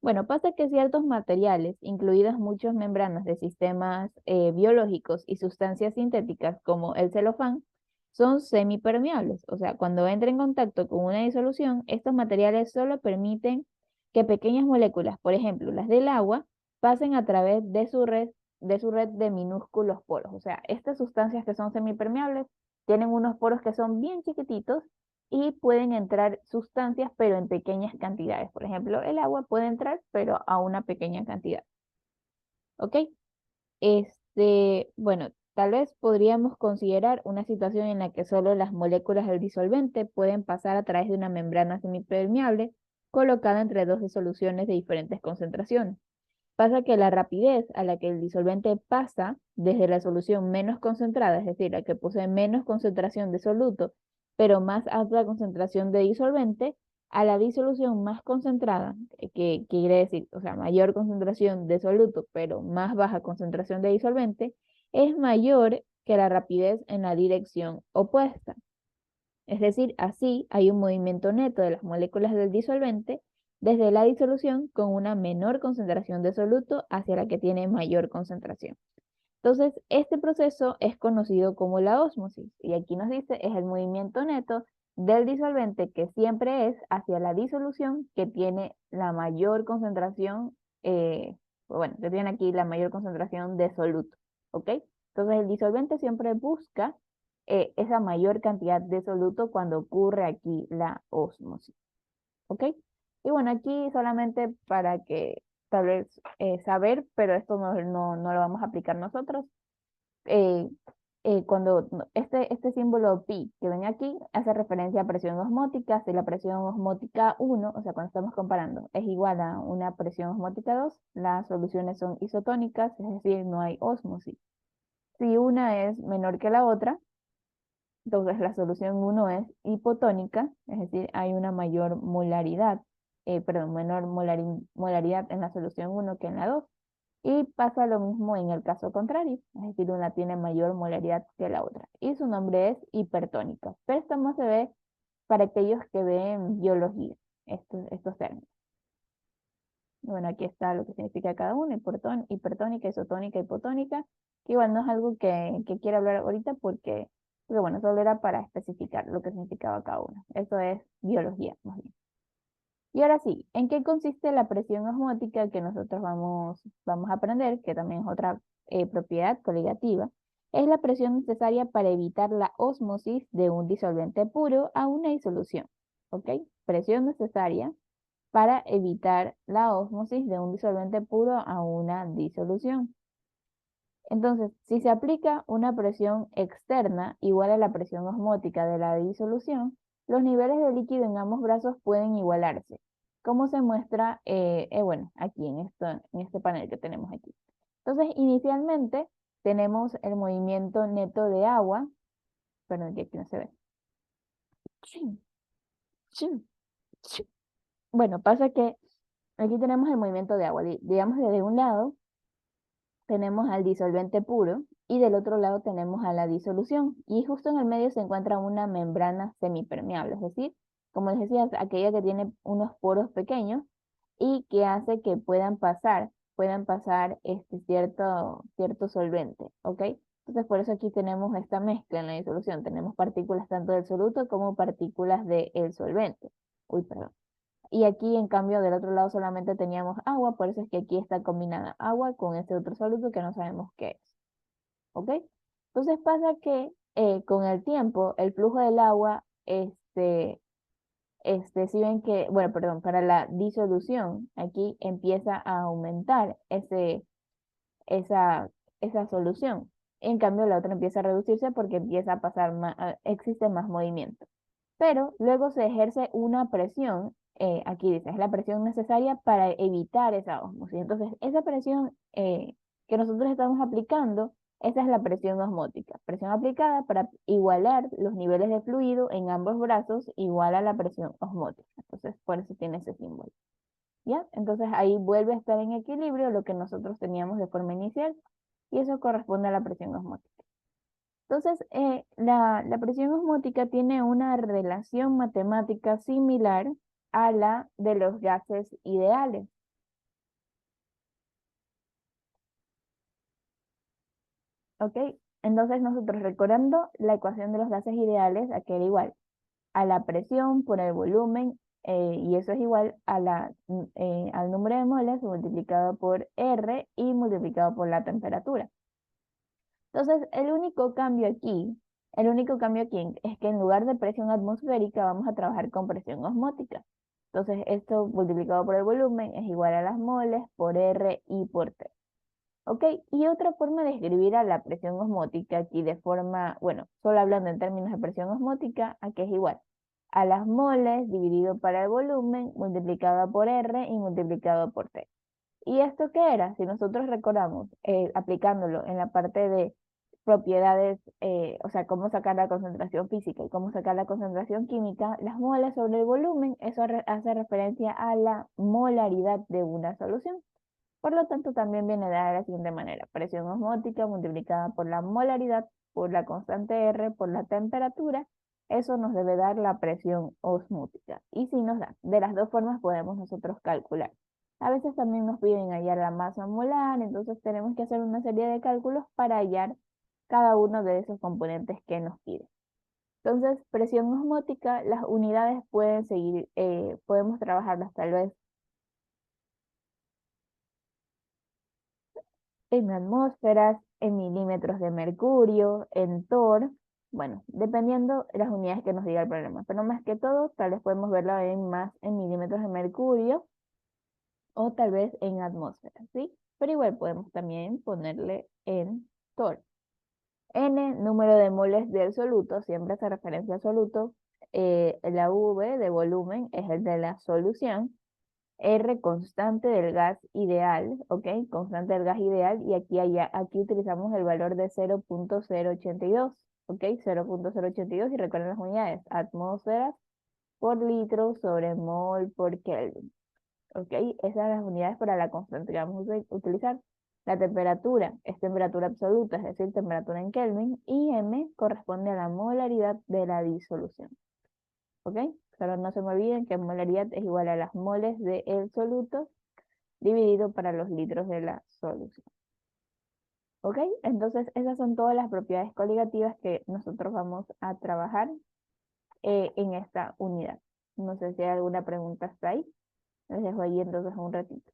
Bueno, pasa que ciertos materiales, incluidas muchas membranas de sistemas biológicos y sustancias sintéticas como el celofán, son semipermeables. O sea, cuando entra en contacto con una disolución, estos materiales solo permiten que pequeñas moléculas, por ejemplo, las del agua, pasen a través de su red de minúsculos poros. O sea, estas sustancias que son semipermeables tienen unos poros que son bien chiquititos y pueden entrar sustancias, pero en pequeñas cantidades. Por ejemplo, el agua puede entrar, pero a una pequeña cantidad. ¿Ok? Bueno, tal vez podríamos considerar una situación en la que solo las moléculas del disolvente pueden pasar a través de una membrana semipermeable colocada entre dos disoluciones de diferentes concentraciones. Pasa que la rapidez a la que el disolvente pasa desde la solución menos concentrada, es decir, la que posee menos concentración de soluto, pero más alta concentración de disolvente, a la disolución más concentrada, que quiere decir, o sea, mayor concentración de soluto, pero más baja concentración de disolvente, es mayor que la rapidez en la dirección opuesta. Es decir, así hay un movimiento neto de las moléculas del disolvente desde la disolución con una menor concentración de soluto hacia la que tiene mayor concentración. Entonces, este proceso es conocido como la ósmosis y aquí nos dice es el movimiento neto del disolvente que siempre es hacia la disolución que tiene la mayor concentración, bueno, que tiene aquí la mayor concentración de soluto, ¿ok? Entonces, el disolvente siempre busca esa mayor cantidad de soluto cuando ocurre aquí la ósmosis, ¿ok? Y bueno, aquí solamente para que tal vez saber, pero esto no lo vamos a aplicar nosotros eh, cuando este símbolo pi que ven aquí hace referencia a presión osmótica, si la presión osmótica 1, o sea, cuando estamos comparando, es igual a una presión osmótica 2, las soluciones son isotónicas, es decir, no hay ósmosis. Si una es menor que la otra, entonces la solución 1 es hipotónica, es decir, hay una mayor molaridad, perdón, menor molaridad en la solución 1 que en la 2. Y pasa lo mismo en el caso contrario, es decir, una tiene mayor molaridad que la otra. Y su nombre es hipertónica. Pero esto más se ve para aquellos que ven biología, estos términos. Bueno, aquí está lo que significa cada uno, hipertónica, isotónica, hipotónica, que igual no es algo que quiero hablar ahorita porque bueno, solo era para especificar lo que significaba cada uno. Eso es biología, más bien. Y ahora sí, ¿en qué consiste la presión osmótica que nosotros vamos a aprender, que también es otra propiedad coligativa? Es la presión necesaria para evitar la ósmosis de un disolvente puro a una disolución. ¿Ok? Presión necesaria para evitar la ósmosis de un disolvente puro a una disolución. Entonces, si se aplica una presión externa igual a la presión osmótica de la disolución, los niveles de líquido en ambos brazos pueden igualarse, como se muestra, bueno, aquí en este panel que tenemos aquí. Entonces, inicialmente tenemos el movimiento neto de agua, perdón, que aquí no se ve. Chin, chin, chin. Bueno, pasa que aquí tenemos el movimiento de agua, digamos desde un lado tenemos al disolvente puro y del otro lado tenemos a la disolución. Y justo en el medio se encuentra una membrana semipermeable, es decir, como les decía, aquella que tiene unos poros pequeños y que hace que puedan pasar cierto solvente, ¿ok? Entonces por eso aquí tenemos esta mezcla en la disolución. Tenemos partículas tanto del soluto como partículas del solvente. Uy, perdón. Y aquí, en cambio, del otro lado solamente teníamos agua, por eso es que aquí está combinada agua con este otro soluto que no sabemos qué es. ¿Ok? Entonces pasa que con el tiempo, el flujo del agua, si ven que, bueno, perdón, para la disolución, aquí empieza a aumentar esa, esa solución. En cambio, la otra empieza a reducirse porque empieza a pasar más, existe más movimiento. Pero luego se ejerce una presión, aquí dice, es la presión necesaria para evitar esa ósmosis. Entonces, esa presión que nosotros estamos aplicando, esa es la presión osmótica. Presión aplicada para igualar los niveles de fluido en ambos brazos igual a la presión osmótica. Entonces, por eso tiene ese símbolo. ¿Ya? Entonces, ahí vuelve a estar en equilibrio lo que nosotros teníamos de forma inicial y eso corresponde a la presión osmótica. Entonces, la presión osmótica tiene una relación matemática similar a la de los gases ideales. ¿Ok? Entonces, nosotros recordando la ecuación de los gases ideales, aquí era igual a la presión por el volumen, y eso es igual a al número de moles multiplicado por R y multiplicado por la temperatura. Entonces, el único cambio aquí es que en lugar de presión atmosférica vamos a trabajar con presión osmótica. Entonces, esto multiplicado por el volumen es igual a las moles por R y por T. ¿Ok? Y otra forma de escribir a la presión osmótica aquí de forma, bueno, solo hablando en términos de presión osmótica, aquí es igual a las moles dividido para el volumen multiplicado por R y multiplicado por T. ¿Y esto qué era? Si nosotros recordamos, aplicándolo en la parte de propiedades, o sea, cómo sacar la concentración física y cómo sacar la concentración química, las moles sobre el volumen, eso hace referencia a la molaridad de una solución. Por lo tanto, también viene dada de la siguiente manera: presión osmótica multiplicada por la molaridad, por la constante R, por la temperatura, eso nos debe dar la presión osmótica. Y si nos da, de las dos formas podemos nosotros calcular. A veces también nos piden hallar la masa molar, entonces tenemos que hacer una serie de cálculos para hallar cada uno de esos componentes que nos piden. Entonces, presión osmótica, las unidades pueden seguir, podemos trabajarlas tal vez en atmósferas, en milímetros de mercurio, en torr, bueno, dependiendo de las unidades que nos diga el problema. Pero más que todo, tal vez podemos verla en más en milímetros de mercurio o tal vez en atmósferas, ¿sí? Pero igual podemos también ponerle en torr. N, número de moles del soluto, siempre hace referencia al soluto. La V de volumen es el de la solución. R, constante del gas ideal, ¿ok? Constante del gas ideal, y aquí utilizamos el valor de 0.082, ¿ok? 0.082, y recuerden las unidades, atmósferas por litro sobre mol por Kelvin, ¿ok? Esas son las unidades para la constante que vamos a utilizar. La temperatura es temperatura absoluta, es decir, temperatura en Kelvin, y M corresponde a la molaridad de la disolución. ¿Ok? Pero no se me olviden que molaridad es igual a las moles del soluto dividido para los litros de la solución. ¿Ok? Entonces, esas son todas las propiedades coligativas que nosotros vamos a trabajar en esta unidad. No sé si hay alguna pregunta hasta ahí. Les dejo ahí entonces un ratito.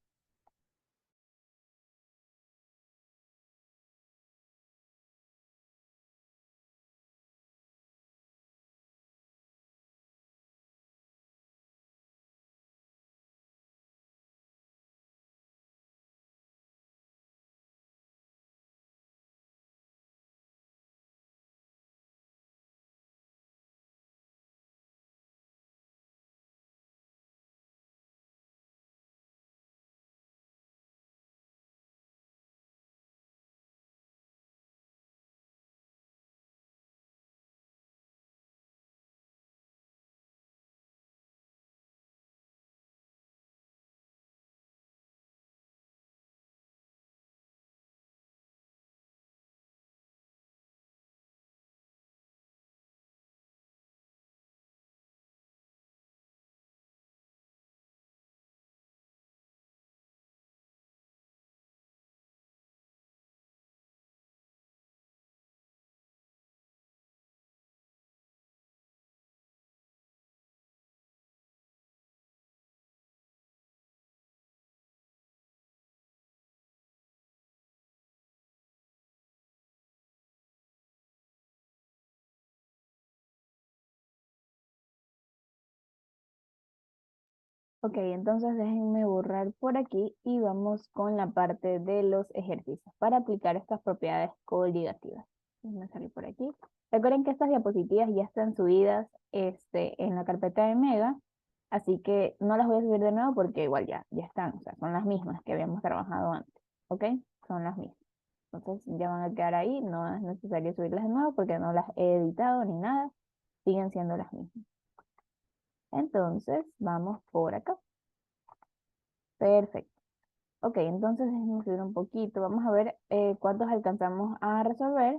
Ok, entonces déjenme borrar por aquí y vamos con la parte de los ejercicios para aplicar estas propiedades coligativas. Déjenme salir por aquí. Recuerden que estas diapositivas ya están subidas en la carpeta de Mega, así que no las voy a subir de nuevo porque igual ya están, o sea, son las mismas que habíamos trabajado antes, ¿ok? Son las mismas. Entonces ya van a quedar ahí, no es necesario subirlas de nuevo porque no las he editado ni nada, siguen siendo las mismas. Entonces, vamos por acá. Perfecto. Ok, entonces déjenme subir un poquito. Vamos a ver cuántos alcanzamos a resolver.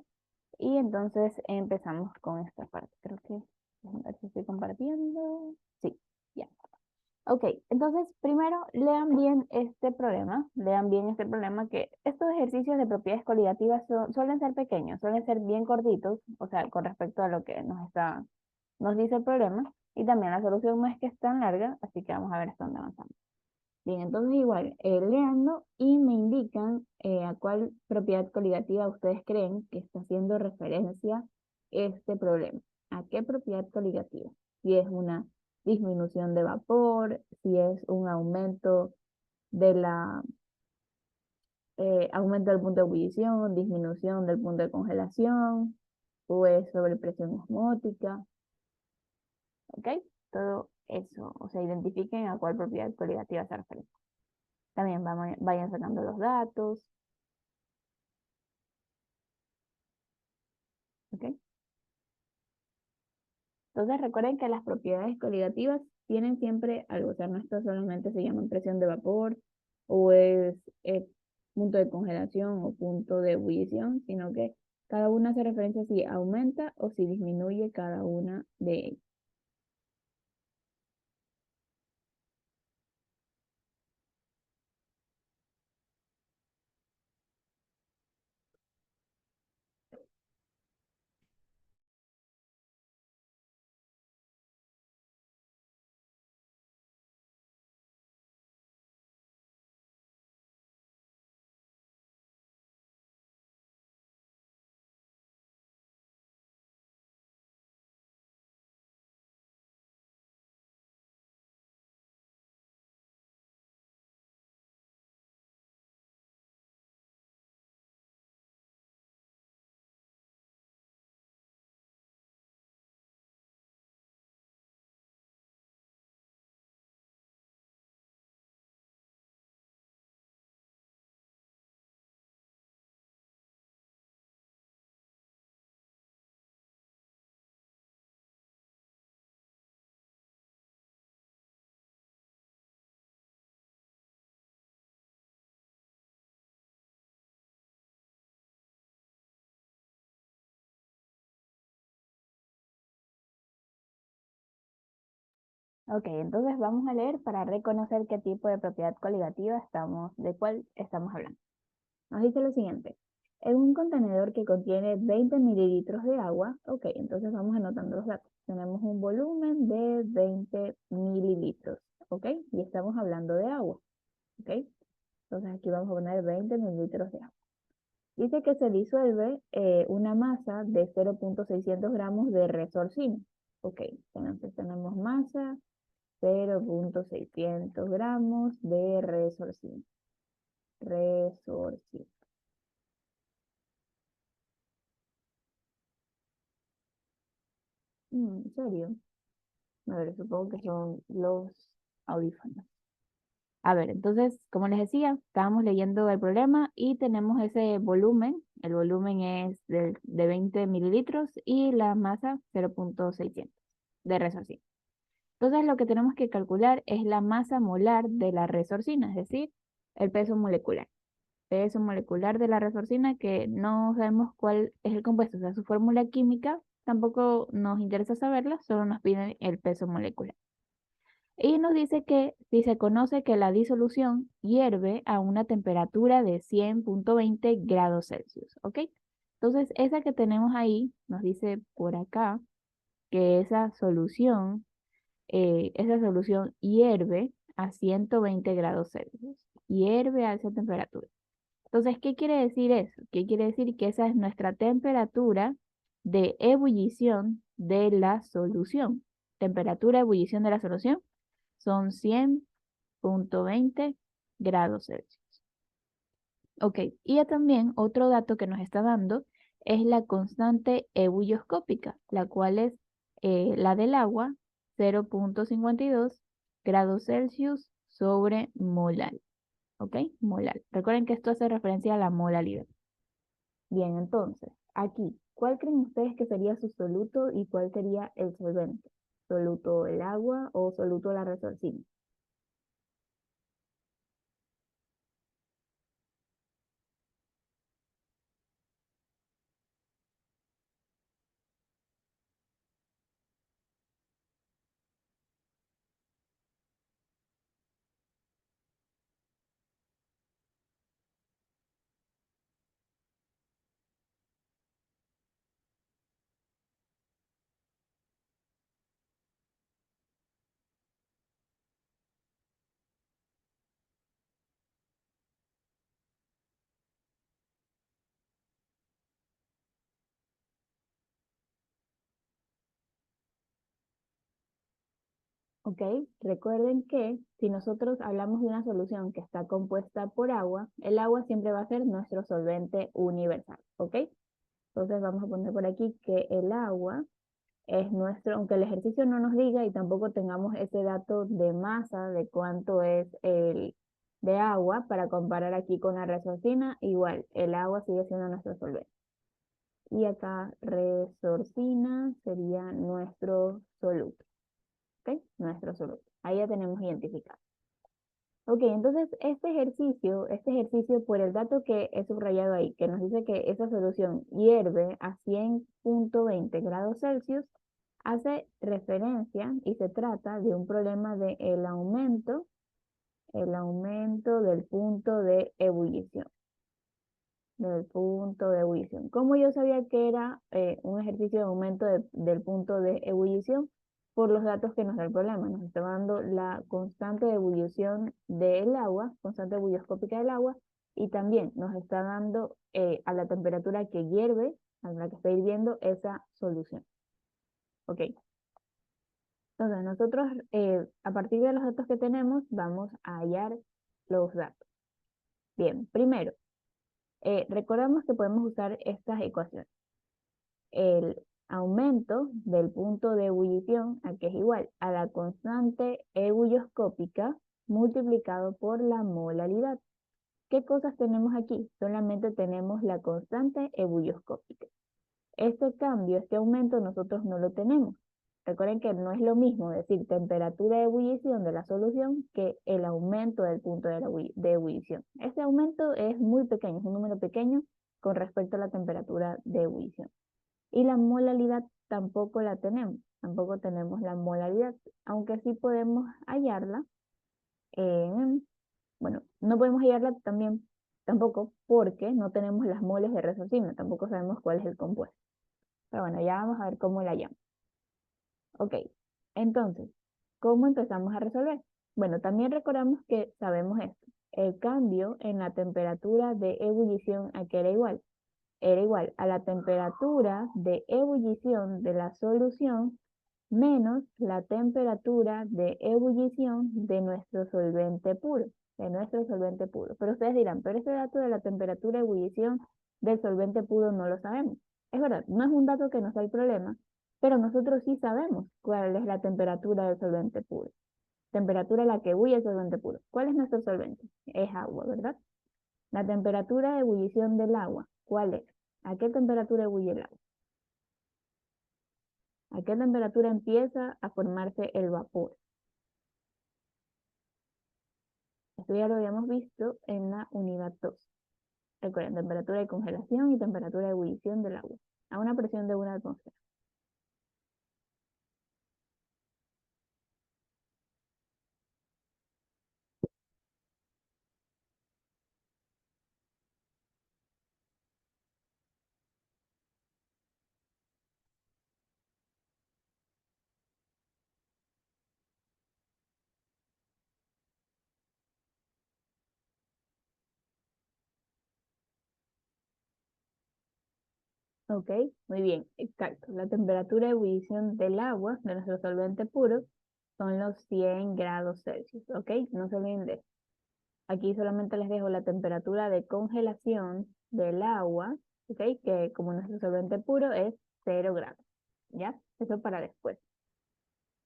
Y entonces empezamos con esta parte. Creo que, déjenme ver si estoy compartiendo. Sí, ya. Ok, entonces primero lean bien este problema. Lean bien este problema que estos ejercicios de propiedades coligativas suelen ser pequeños, suelen ser bien cortitos, o sea, con respecto a lo que nos dice el problema. Y también la solución no es que es tan larga, así que vamos a ver hasta dónde avanzamos. Bien, entonces igual, leando y me indican a cuál propiedad coligativa ustedes creen que está haciendo referencia este problema. ¿A qué propiedad coligativa? Si es una disminución de vapor, si es un aumento de aumento del punto de ebullición, disminución del punto de congelación, o es sobre presión osmótica, ¿ok? Todo eso, o sea, identifiquen a cuál propiedad coligativa se refiere. También vayan sacando los datos, ¿ok? Entonces recuerden que las propiedades coligativas tienen siempre algo, o sea, no esto solamente se llama presión de vapor o es punto de congelación o punto de ebullición, sino que cada una hace referencia si aumenta o si disminuye cada una de ellas. Ok, entonces vamos a leer para reconocer qué tipo de propiedad coligativa de cuál estamos hablando. Nos dice lo siguiente. En un contenedor que contiene 20 mililitros de agua, ok, entonces vamos anotando los datos. Tenemos un volumen de 20 mililitros, ok, y estamos hablando de agua, ok. Entonces aquí vamos a poner 20 mililitros de agua. Dice que se disuelve una masa de 0,600 gramos de resorcina. Ok, entonces tenemos masa 0,600 gramos de resorcina. Resorcina. ¿En serio? A ver, supongo que son los audífonos. A ver, entonces, como les decía, estábamos leyendo el problema y tenemos ese volumen. El volumen es de 20 mililitros y la masa 0,600 de resorcina. Entonces, lo que tenemos que calcular es la masa molar de la resorcina, es decir, el peso molecular. Peso molecular de la resorcina que no sabemos cuál es el compuesto, o sea, su fórmula química tampoco nos interesa saberla, solo nos piden el peso molecular. Y nos dice que si se conoce que la disolución hierve a una temperatura de 100,20 grados Celsius, ¿ok? Entonces, esa que tenemos ahí, nos dice por acá que esa solución hierve a 120 grados Celsius, hierve a esa temperatura. Entonces, ¿qué quiere decir eso? ¿Qué quiere decir? Que esa es nuestra temperatura de ebullición de la solución. Temperatura de ebullición de la solución son 100,20 grados Celsius. Ok, y también otro dato que nos está dando es la constante ebullioscópica, la cual es la del agua, 0,52 grados Celsius sobre molar. ¿Ok? Molar. Recuerden que esto hace referencia a la molaridad. Bien, entonces, aquí, ¿cuál creen ustedes que sería su soluto y cuál sería el solvente? ¿Soluto el agua o soluto la resorcina? ¿Ok? Recuerden que si nosotros hablamos de una solución que está compuesta por agua, el agua siempre va a ser nuestro solvente universal. ¿Ok? Entonces vamos a poner por aquí que el agua es nuestro, aunque el ejercicio no nos diga y tampoco tengamos ese dato de masa de cuánto es el de agua para comparar aquí con la resorcina, igual el agua sigue siendo nuestro solvente. Y acá resorcina sería nuestro soluto, ¿ok? Nuestro soluto. Ahí ya tenemos identificado. Ok, entonces este ejercicio por el dato que he subrayado ahí, que nos dice que esa solución hierve a 100,20 grados Celsius, hace referencia y se trata de un problema de el aumento del punto de ebullición. Del punto de ebullición. ¿Cómo yo sabía que era un ejercicio de aumento del punto de ebullición? Por los datos que nos da el problema. Nos está dando la constante de ebullición del agua, constante ebullioscópica del agua, y también nos está dando a la temperatura que hierve, a la que está hirviendo esa solución. Ok. Entonces, nosotros a partir de los datos que tenemos, vamos a hallar los datos. Bien, primero, recordamos que podemos usar estas ecuaciones. El aumento del punto de ebullición, a que es igual a la constante ebullioscópica multiplicado por la molaridad. ¿Qué cosas tenemos aquí? Solamente tenemos la constante ebullioscópica. Este cambio, este aumento, nosotros no lo tenemos. Recuerden que no es lo mismo decir temperatura de ebullición de la solución que el aumento del punto de ebullición. Este aumento es muy pequeño, es un número pequeño con respecto a la temperatura de ebullición. Y la molaridad tampoco la tenemos. tampoco tenemos la molaridad, aunque sí podemos hallarla en, bueno, no podemos hallarla también, tampoco porque no tenemos las moles de resorcina, tampoco sabemos cuál es el compuesto. Pero bueno, ya vamos a ver cómo la hallamos. Ok, entonces, ¿cómo empezamos a resolver? Bueno, también recordamos que sabemos esto. El cambio en la temperatura de ebullición, ¿a qué era igual? Era igual a la temperatura de ebullición de la solución menos la temperatura de ebullición de nuestro solvente puro, Pero ustedes dirán, pero ese dato de la temperatura de ebullición del solvente puro no lo sabemos. Es verdad, no es un dato que nos da el problema, pero nosotros sí sabemos cuál es la temperatura del solvente puro. Temperatura a la que ebulle el solvente puro. ¿Cuál es nuestro solvente? Es agua, ¿verdad? La temperatura de ebullición del agua, ¿cuál es? ¿A qué temperatura ebulle el agua? ¿A qué temperatura empieza a formarse el vapor? Esto ya lo habíamos visto en la unidad 2. Recuerden, temperatura de congelación y temperatura de ebullición del agua, a una presión de 1 atmósfera. Ok, muy bien, exacto. La temperatura de ebullición del agua, de nuestro solvente puro, son los 100 grados Celsius, ¿ok? No se olviden de eso. Aquí solamente les dejo la temperatura de congelación del agua, ¿ok? Que como nuestro solvente puro es 0 grados, ¿ya? Eso para después.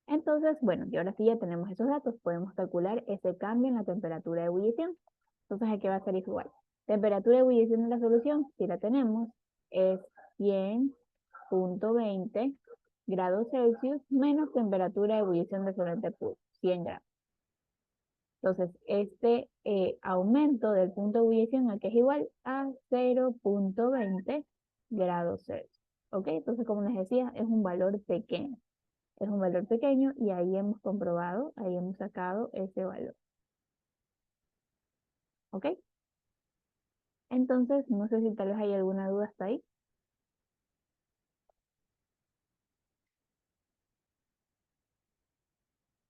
Entonces, bueno, y ahora sí ya tenemos esos datos, podemos calcular ese cambio en la temperatura de ebullición. Entonces aquí va a ser igual. Temperatura de ebullición de la solución, si la tenemos, es 100.20 grados Celsius menos temperatura de ebullición de solvente puro, 100 grados. Entonces, este aumento del punto de ebullición aquí es igual a 0.20 grados Celsius. ¿Ok? Entonces, como les decía, es un valor pequeño. Es un valor pequeño y ahí hemos comprobado, ahí hemos sacado ese valor. ¿Ok? Entonces, no sé si tal vez hay alguna duda hasta ahí.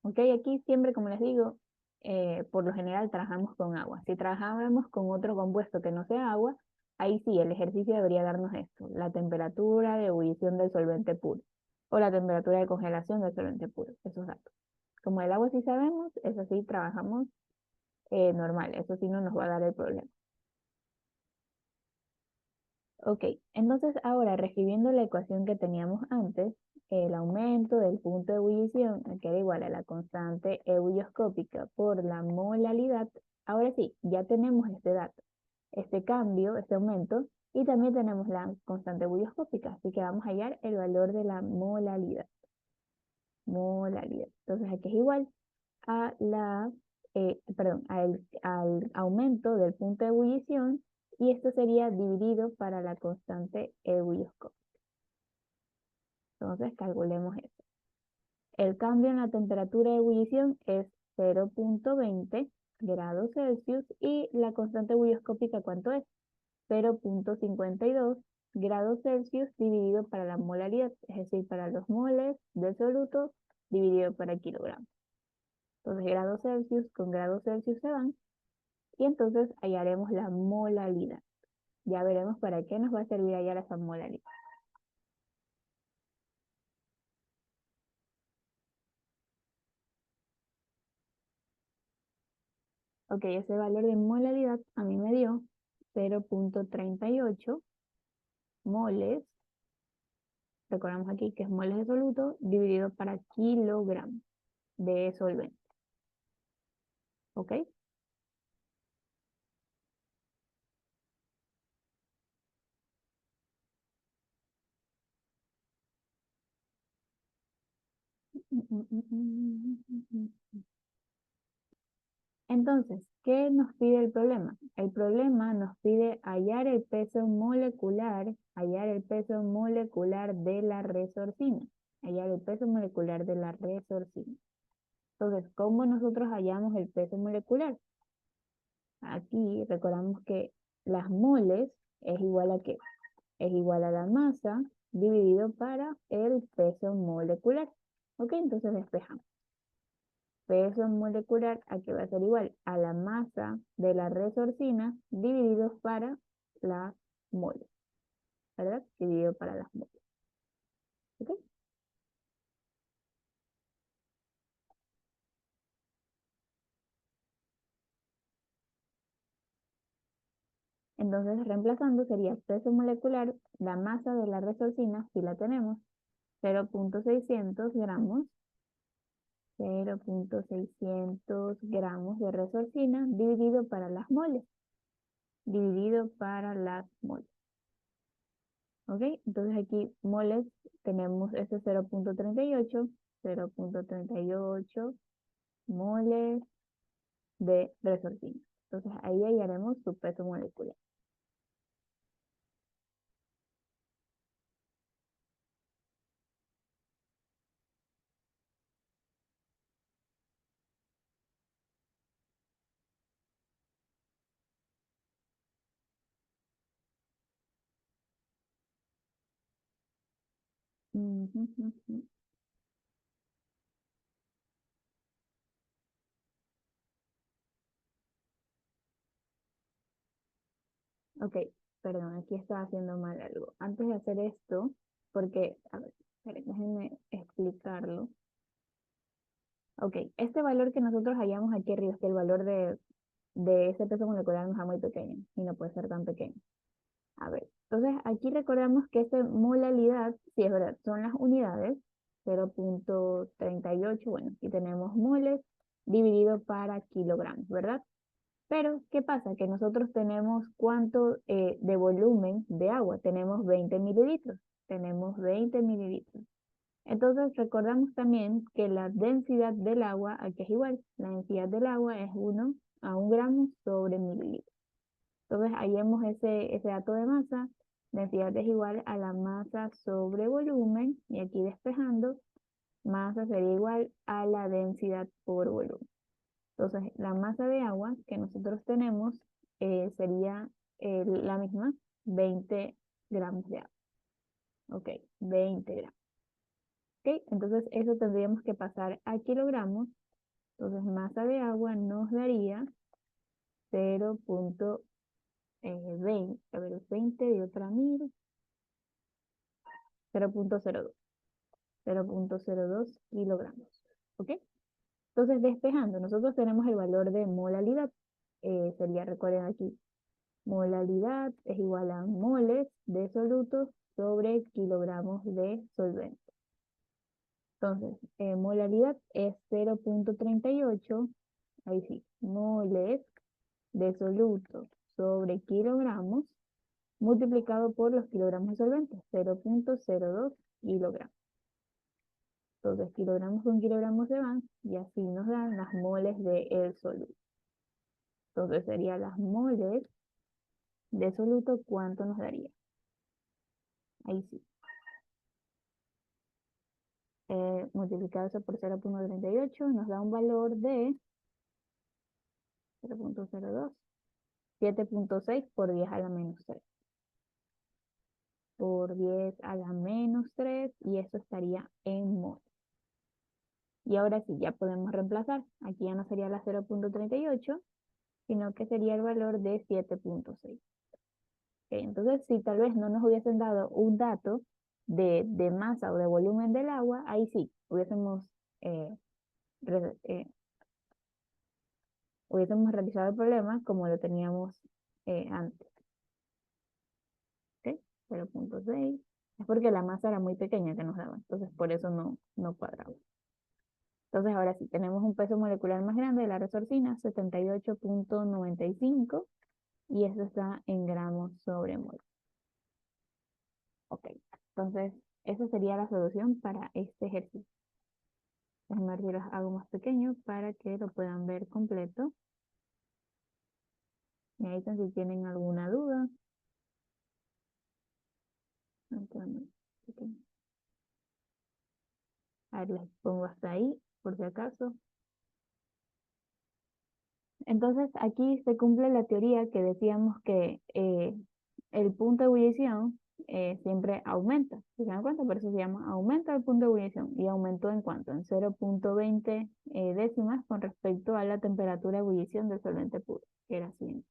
Ok, aquí siempre, como les digo, por lo general trabajamos con agua. Si trabajáramos con otro compuesto que no sea agua, ahí sí, el ejercicio debería darnos esto, la temperatura de ebullición del solvente puro o la temperatura de congelación del solvente puro, esos datos. Como el agua sí sabemos, eso sí trabajamos normal, eso sí no nos va a dar el problema. Ok, entonces ahora reescribiendo la ecuación que teníamos antes, el aumento del punto de ebullición, que era igual a la constante ebullioscópica por la molalidad, ahora sí, ya tenemos este dato, este cambio, este aumento, y también tenemos la constante ebullioscópica, así que vamos a hallar el valor de la molalidad. Molalidad. Entonces aquí es igual a al aumento del punto de ebullición y esto sería dividido para la constante ebullioscópica. Entonces calculemos eso. El cambio en la temperatura de ebullición es 0.20 grados Celsius y la constante ebullioscópica, ¿cuánto es? 0.52 grados Celsius dividido para la molaridad, es decir, para los moles del soluto dividido para kilogramos. Entonces grados Celsius con grados Celsius se van y entonces hallaremos la molalidad. Ya veremos para qué nos va a servir hallar esa molalidad. Ok, ese valor de molaridad a mí me dio 0.38 moles, recordamos aquí que es moles de soluto, dividido para kilogramos de solvente. ¿Ok? Entonces, ¿qué nos pide el problema? El problema nos pide hallar el peso molecular de la resorcina. hallar el peso molecular de la resorcina. Entonces, ¿cómo nosotros hallamos el peso molecular? Aquí recordamos que las moles es igual a ¿qué? Es igual a la masa dividido para el peso molecular. ¿Ok? Entonces despejamos. Peso molecular aquí va a ser igual a la masa de la resorcina dividido para las moles, ¿verdad? Dividido para las moles. ¿Ok? Entonces, reemplazando sería peso molecular, la masa de la resorcina, si la tenemos, 0.600 gramos, 0.600 gramos de resorcina dividido para las moles, dividido para las moles. ¿Ok? Entonces aquí moles tenemos ese 0.38, 0.38 moles de resorcina. Entonces ahí hallaremos su peso molecular. Ujú, ujú. Ok, perdón, aquí estaba haciendo mal algo. Antes de hacer esto, porque, a ver, esperen, déjenme explicarlo. Ok, este valor que nosotros hallamos aquí arriba, es que el valor de ese peso molecular no es muy pequeño y no puede ser tan pequeño. A ver, entonces aquí recordamos que esta molalidad, sí es verdad, son las unidades, 0.38, bueno, aquí tenemos moles dividido para kilogramos, ¿verdad? Pero, ¿qué pasa? Que nosotros tenemos cuánto de volumen de agua, tenemos 20 mililitros, tenemos 20 mililitros. Entonces recordamos también que la densidad del agua aquí es igual, la densidad del agua es 1 a 1 gramo sobre mililitro. Entonces hallemos ese dato de masa, densidad es igual a la masa sobre volumen, y aquí despejando, masa sería igual a la densidad por volumen. Entonces la masa de agua que nosotros tenemos sería la misma, 20 gramos de agua. Ok, 20 gramos. Ok, entonces eso tendríamos que pasar a kilogramos. Entonces masa de agua nos daría 0.20, a ver, 20 de otra 1000, 0.02, 0.02 kilogramos. ¿Ok? Entonces, despejando, nosotros tenemos el valor de molalidad. Sería, recuerden aquí, molalidad es igual a moles de solutos sobre kilogramos de solvente. Entonces, molalidad es 0.38, ahí sí, moles de solutos sobre kilogramos multiplicado por los kilogramos de solvente, 0.02 kilogramos. Entonces, kilogramos con kilogramos se van y así nos dan las moles del soluto. Entonces, serían las moles de soluto, ¿cuánto nos daría? Ahí sí. Multiplicado eso por 0.38 nos da un valor de 0.02, 7.6 por 10 a la menos 3. Por 10 a la menos 3 y eso estaría en mol. Y ahora sí, ya podemos reemplazar. Aquí ya no sería la 0.38, sino que sería el valor de 7.6. Entonces, si tal vez no nos hubiesen dado un dato de masa o de volumen del agua, ahí sí, eh, re- eh, hubiésemos realizado el problema como lo teníamos antes. ¿Ok? 0.6. Es porque la masa era muy pequeña que nos daba, entonces por eso no cuadraba. Entonces ahora sí, tenemos un peso molecular más grande de la resorcina, 78.95, y eso está en gramos sobre mol. Ok, entonces esa sería la solución para este ejercicio. Déjenme ver si los hago más pequeños para que lo puedan ver completo. Me dicen si tienen alguna duda. Entonces, ok. A ver, les pongo hasta ahí, por si acaso. Entonces, aquí se cumple la teoría que decíamos que el punto de ebullición siempre aumenta. ¿Se dan cuenta? Por eso se llama aumenta el punto de ebullición. ¿Y aumentó en cuánto? En 0,20 décimas con respecto a la temperatura de ebullición del solvente puro, que era 100.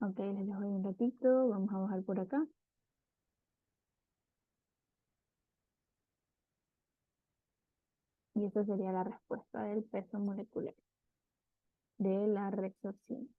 Ok, les dejo ahí un ratito. Vamos a bajar por acá. Y esa sería la respuesta del peso molecular de la resorción.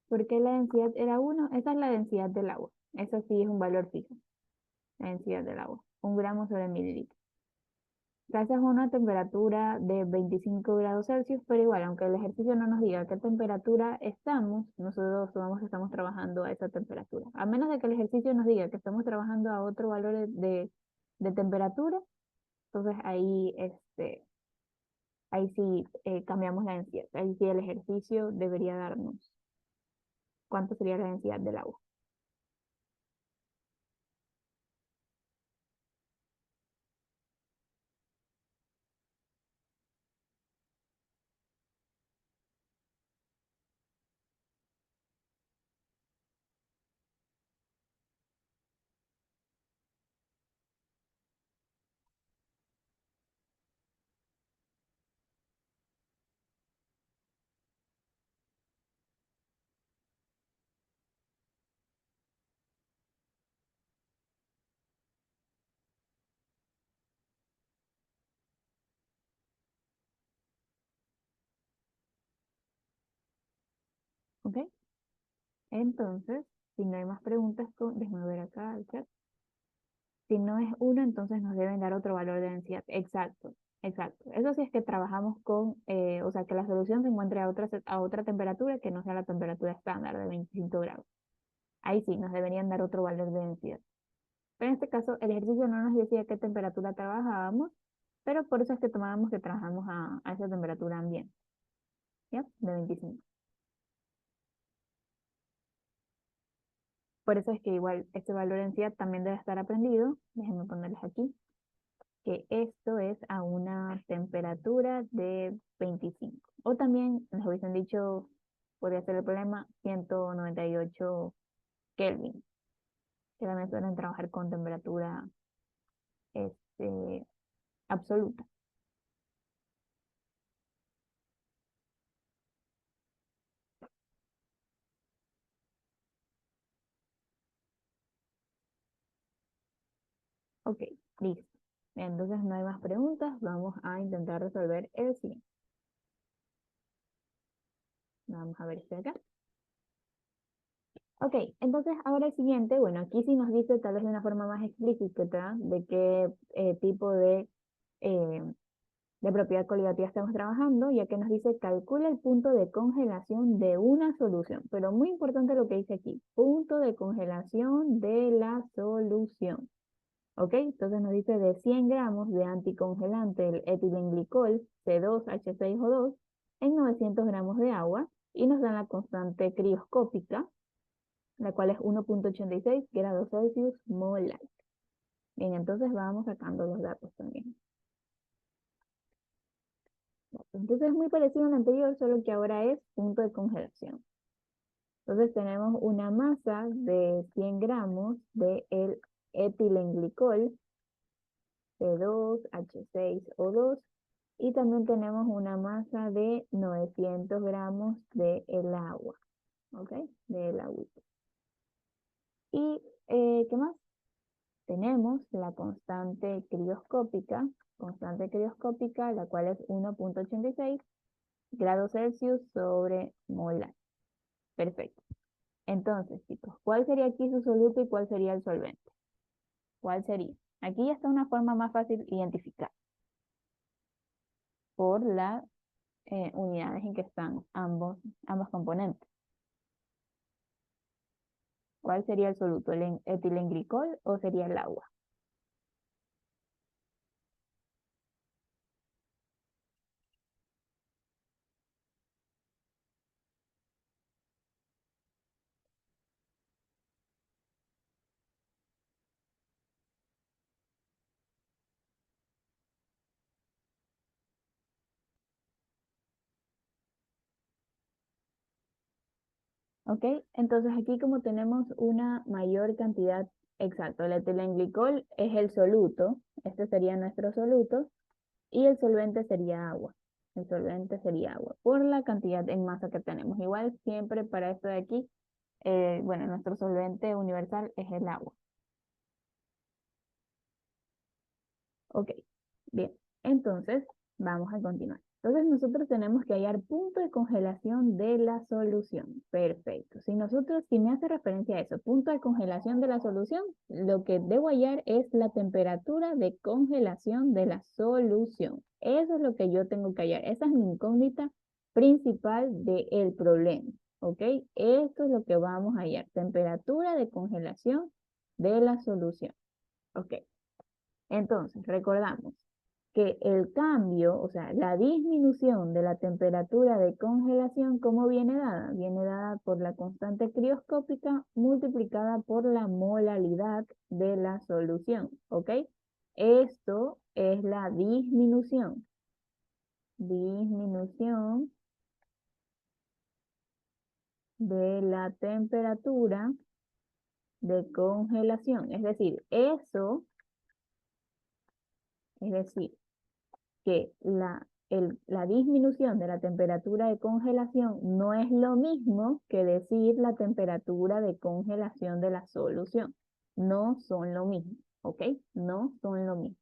¿Por qué la densidad era 1? Esa es la densidad del agua. Eso sí es un valor fijo, la densidad del agua. 1 gramo sobre mililitro. Gracias a una temperatura de 25 grados Celsius, pero igual, aunque el ejercicio no nos diga a qué temperatura estamos, nosotros sumamos que estamos trabajando a esa temperatura. A menos de que el ejercicio nos diga que estamos trabajando a otro valor de temperatura, entonces ahí sí cambiamos la densidad. Ahí sí el ejercicio debería darnos cuánto sería la densidad del agua. ¿Ok? Entonces, si no hay más preguntas, déjame ver acá el chat. Si no es 1, entonces nos deben dar otro valor de densidad. Exacto, exacto. Eso sí es que trabajamos con, o sea, que la solución se encuentre a otra temperatura que no sea la temperatura estándar de 25 grados. Ahí sí, nos deberían dar otro valor de densidad. Pero en este caso, el ejercicio no nos decía qué temperatura trabajábamos, pero por eso es que tomábamos que trabajamos a esa temperatura ambiente, ¿ya? De 25. Por eso es que igual este valor de densidad también debe estar aprendido. Déjenme ponerles aquí, que esto es a una temperatura de 25. O también nos hubiesen dicho, podría ser el problema, 198 Kelvin, que también suelen trabajar con temperatura este, absoluta. Ok, listo. Entonces no hay más preguntas. Vamos a intentar resolver el siguiente. Vamos a ver este de acá. Ok, entonces ahora el siguiente, bueno, aquí sí nos dice tal vez de una forma más explícita de qué tipo eh, de propiedad coligativa estamos trabajando, ya que nos dice calcula el punto de congelación de una solución. Pero muy importante lo que dice aquí, punto de congelación de la solución. ¿Ok? Entonces nos dice de 100 gramos de anticongelante, el etilenglicol, C2H6O2, en 900 gramos de agua, y nos dan la constante crioscópica, la cual es 1.86 grados Celsius molar. Bien, entonces vamos sacando los datos también. Entonces es muy parecido al anterior, solo que ahora es punto de congelación. Entonces tenemos una masa de 100 gramos de el etilenglicol, C2H6O2, y también tenemos una masa de 900 gramos de el agua, ¿ok? Del agua. ¿Y qué más? Tenemos la constante crioscópica, la cual es 1.86 grados Celsius sobre molar. Perfecto. Entonces, chicos, ¿cuál sería aquí su soluto y cuál sería el solvente? ¿Cuál sería? Aquí ya está una forma más fácil de identificar por las unidades en que están ambos componentes. ¿Cuál sería el soluto? ¿El etilenglicol o sería el agua? ¿Ok? Entonces aquí como tenemos una mayor cantidad, exacto, el etilenglicol es el soluto, este sería nuestro soluto, y el solvente sería agua. El solvente sería agua, por la cantidad en masa que tenemos. Igual siempre para esto de aquí, bueno, nuestro solvente universal es el agua. Ok, bien. Entonces, vamos a continuar. Entonces, nosotros tenemos que hallar punto de congelación de la solución. Perfecto. Si me hace referencia a eso, punto de congelación de la solución, lo que debo hallar es la temperatura de congelación de la solución. Eso es lo que yo tengo que hallar. Esa es mi incógnita principal del problema. ¿Ok? Esto es lo que vamos a hallar. Temperatura de congelación de la solución. ¿Ok? Entonces, recordamos que el cambio, o sea, la disminución de la temperatura de congelación, ¿cómo viene dada? Viene dada por la constante crioscópica multiplicada por la molaridad de la solución, ¿ok? Esto es la disminución. Disminución de la temperatura de congelación. Es decir, que la disminución de la temperatura de congelación no es lo mismo que decir la temperatura de congelación de la solución. No son lo mismo, ¿ok? No son lo mismo.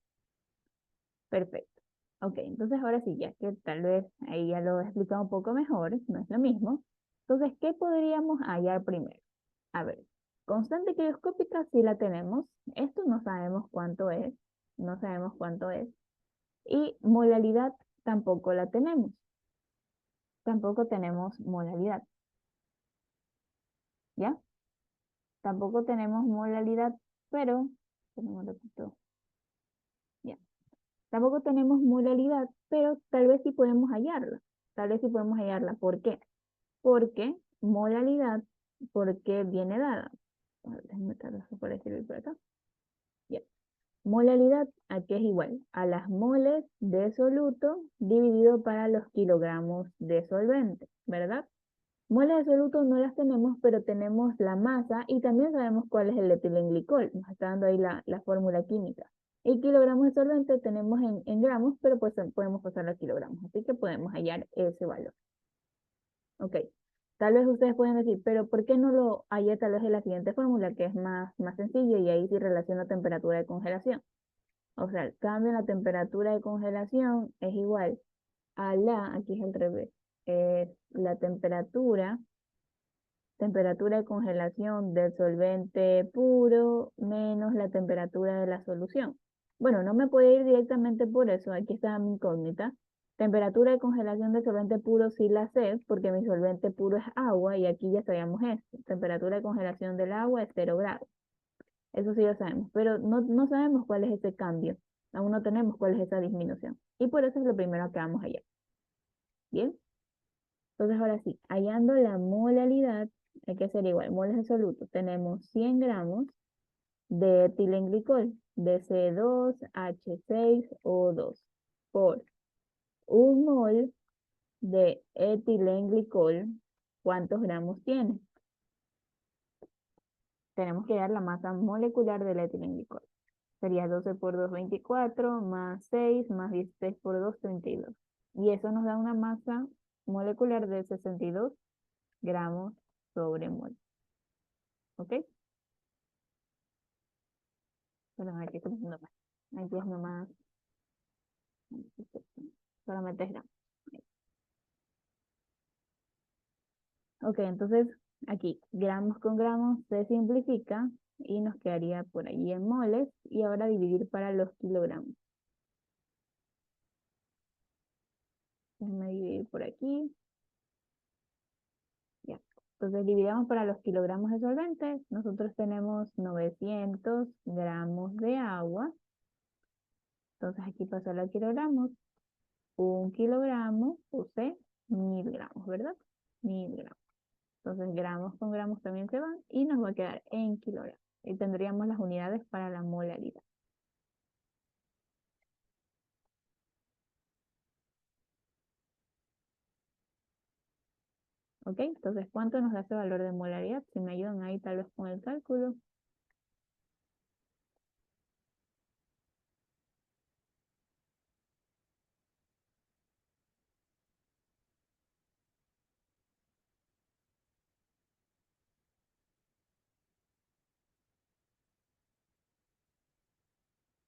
Perfecto. Ok, entonces ahora sí, ya que tal vez ahí ya lo he explicado un poco mejor, no es lo mismo. Entonces, ¿qué podríamos hallar primero? A ver, constante crioscópica sí la tenemos. Esto no sabemos cuánto es. No sabemos cuánto es. Y molaridad tampoco la tenemos. Tampoco tenemos molaridad. ¿Ya? Tampoco tenemos molaridad, pero... tenemos un ratito. Ya. Tampoco tenemos molaridad, pero tal vez sí podemos hallarla. Tal vez sí podemos hallarla. ¿Por qué? Porque molaridad, porque viene dada. A ver, déjame tratar de escribir por acá. Ya. Molaridad, aquí es igual a las moles de soluto dividido para los kilogramos de solvente, ¿verdad? Moles de soluto no las tenemos, pero tenemos la masa y también sabemos cuál es el etilenglicol. Nos está dando ahí la fórmula química. Y kilogramos de solvente tenemos en gramos, pero pues podemos pasarlo a kilogramos. Así que podemos hallar ese valor. Ok. Tal vez ustedes pueden decir, pero ¿por qué no lo hallé tal vez en la siguiente fórmula, que es más sencillo y ahí sí relaciona temperatura de congelación? O sea, el cambio en la temperatura de congelación es igual a aquí es al revés, es la temperatura de congelación del solvente puro menos la temperatura de la solución. Bueno, no me puede ir directamente por eso, aquí está mi incógnita. Temperatura de congelación del solvente puro sí la sé, porque mi solvente puro es agua y aquí ya sabíamos esto. Temperatura de congelación del agua es 0 grados. Eso sí lo sabemos, pero no sabemos cuál es ese cambio. Aún no tenemos cuál es esa disminución. Y por eso es lo primero que vamos allá. ¿Bien? Entonces ahora sí, hallando la molaridad, hay que hacer igual, moles absolutos. Tenemos 100 gramos de etilenglicol, BC2H6O2, por un mol de etilenglicol, ¿cuántos gramos tiene? Tenemos que dar la masa molecular del etilenglicol. Sería 12 por 2, 24, más 6, más 16 por 2, 32. Y eso nos da una masa molecular de 62 gramos sobre mol. ¿Ok? Perdón, aquí estoy haciendo mal. Aquí es nomás, solamente es gramos. Ok, entonces aquí gramos con gramos se simplifica y nos quedaría por ahí en moles. Y ahora dividir para los kilogramos. Déjame dividir por aquí. Ya. Entonces dividamos para los kilogramos de solvente. Nosotros tenemos 900 gramos de agua. Entonces aquí pasó a kilogramos. Un kilogramo puse 1000 gramos, ¿verdad? 1000 gramos. Entonces gramos con gramos también se van y nos va a quedar en kilogramos. Y tendríamos las unidades para la molaridad. ¿Ok? Entonces, ¿cuánto nos da ese valor de molaridad? Si me ayudan ahí tal vez con el cálculo.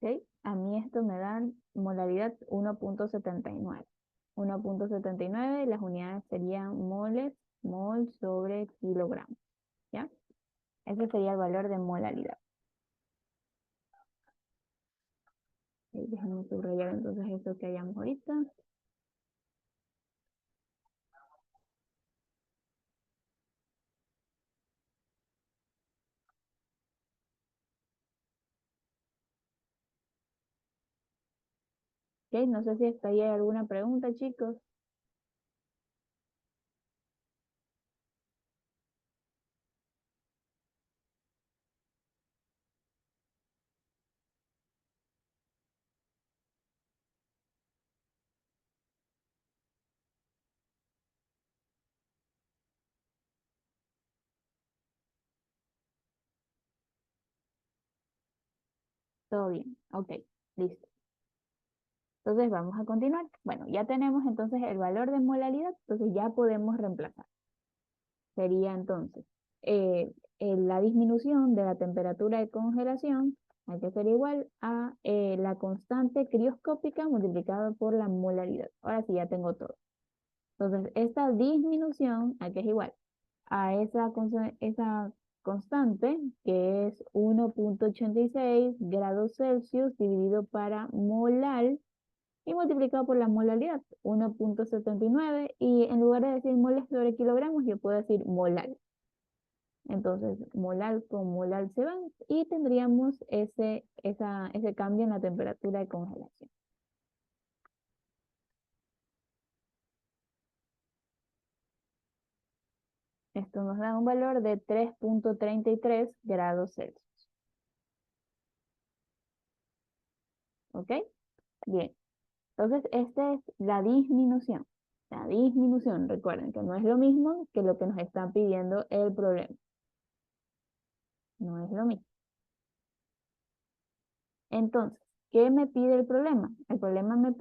¿Ok? A mí esto me da molaridad 1.79. 1.79, las unidades serían moles, mol sobre kilogramo. ¿Ya? Ese sería el valor de molaridad. Ok, déjenme subrayar entonces eso que hayamos ahorita. Ok, no sé si hasta ahí hay alguna pregunta, chicos. Todo bien. Ok, listo. Entonces vamos a continuar. Bueno, ya tenemos entonces el valor de molaridad, entonces ya podemos reemplazar. Sería entonces la disminución de la temperatura de congelación, hay que ser igual a la constante crioscópica multiplicada por la molaridad. Ahora sí ya tengo todo. Entonces, esta disminución, aquí es igual a esa constante, que es 1.86 grados Celsius dividido para molar y multiplicado por la molaridad, 1.79, y en lugar de decir moles sobre kilogramos, yo puedo decir molar. Entonces, molar con molar se van y tendríamos ese cambio en la temperatura de congelación. Esto nos da un valor de 3.33 grados Celsius. ¿Ok? Bien. Entonces, esta es la disminución. La disminución, recuerden que no es lo mismo que lo que nos está pidiendo el problema. No es lo mismo. Entonces, ¿qué me pide el problema? El problema nos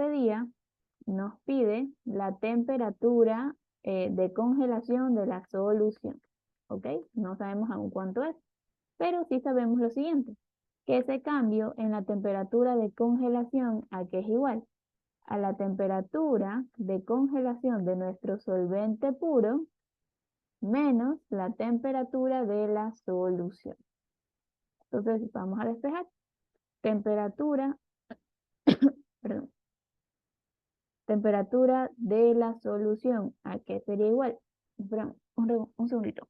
pide la temperatura de congelación de la solución. ¿Ok? No sabemos aún cuánto es, pero sí sabemos lo siguiente, que ese cambio en la temperatura de congelación, ¿a qué es igual? A la temperatura de congelación de nuestro solvente puro menos la temperatura de la solución. Entonces, vamos a despejar. Temperatura, perdón, temperatura de la solución, ¿a qué sería igual? Espera, un segundito.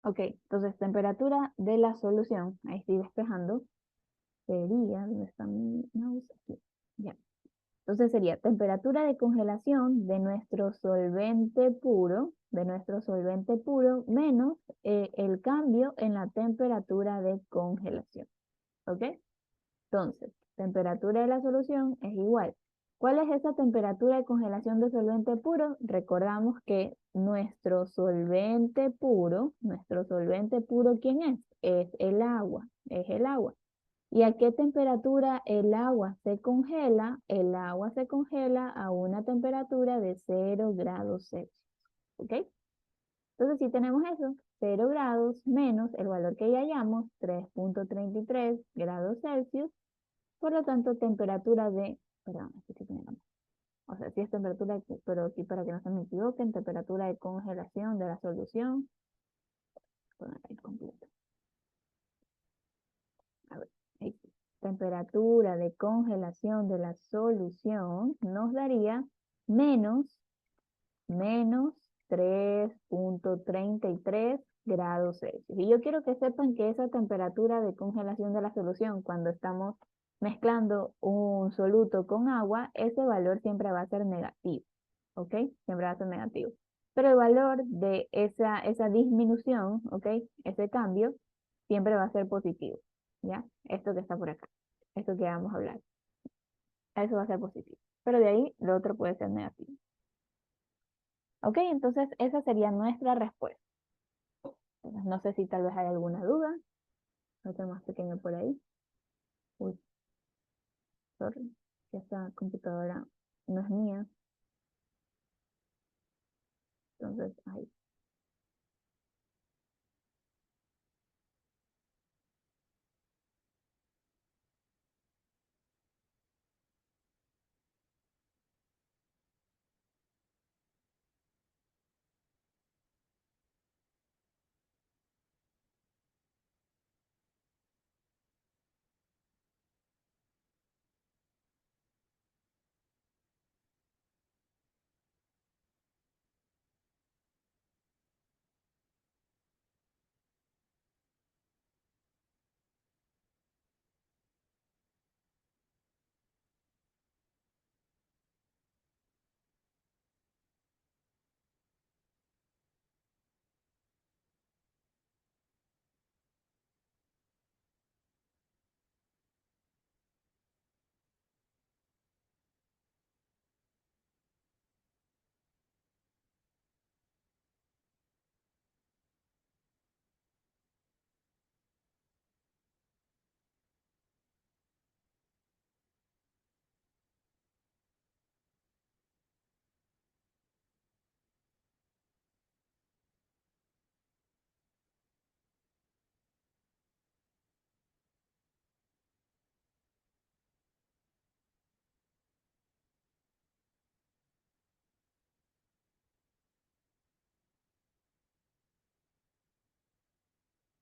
Ok, entonces temperatura de la solución, ahí estoy despejando, sería, ¿dónde está mi mouse? Aquí, ya. Entonces sería temperatura de congelación de nuestro solvente puro, menos el cambio en la temperatura de congelación. ¿Ok? Entonces, temperatura de la solución es igual. ¿Cuál es esa temperatura de congelación de solvente puro? Recordamos que nuestro solvente puro, ¿quién es? Es el agua, es el agua. ¿Y a qué temperatura el agua se congela? El agua se congela a una temperatura de 0 °C. ¿Ok? Entonces, si tenemos eso, 0 °C menos el valor que ya hallamos, 3,33 °C, por lo tanto, temperatura de, perdón, aquí sí tiene la más. O sea, sí es temperatura, pero aquí para que no se me equivoquen, temperatura de congelación de la solución. Poner ahí completo. A ver, ahí sí. Temperatura de congelación de la solución nos daría menos 3,33 °C. Y yo quiero que sepan que esa temperatura de congelación de la solución, cuando estamos mezclando un soluto con agua, ese valor siempre va a ser negativo, ¿ok? Siempre va a ser negativo. Pero el valor de esa disminución, ¿ok? Ese cambio, siempre va a ser positivo, ¿ya? Esto que está por acá, esto que vamos a hablar, eso va a ser positivo. Pero de ahí, lo otro puede ser negativo. Ok, entonces esa sería nuestra respuesta. Entonces, no sé si tal vez hay alguna duda. Otro más pequeño por ahí. Uy, sorry. Que esta computadora no es mía. Entonces, ahí.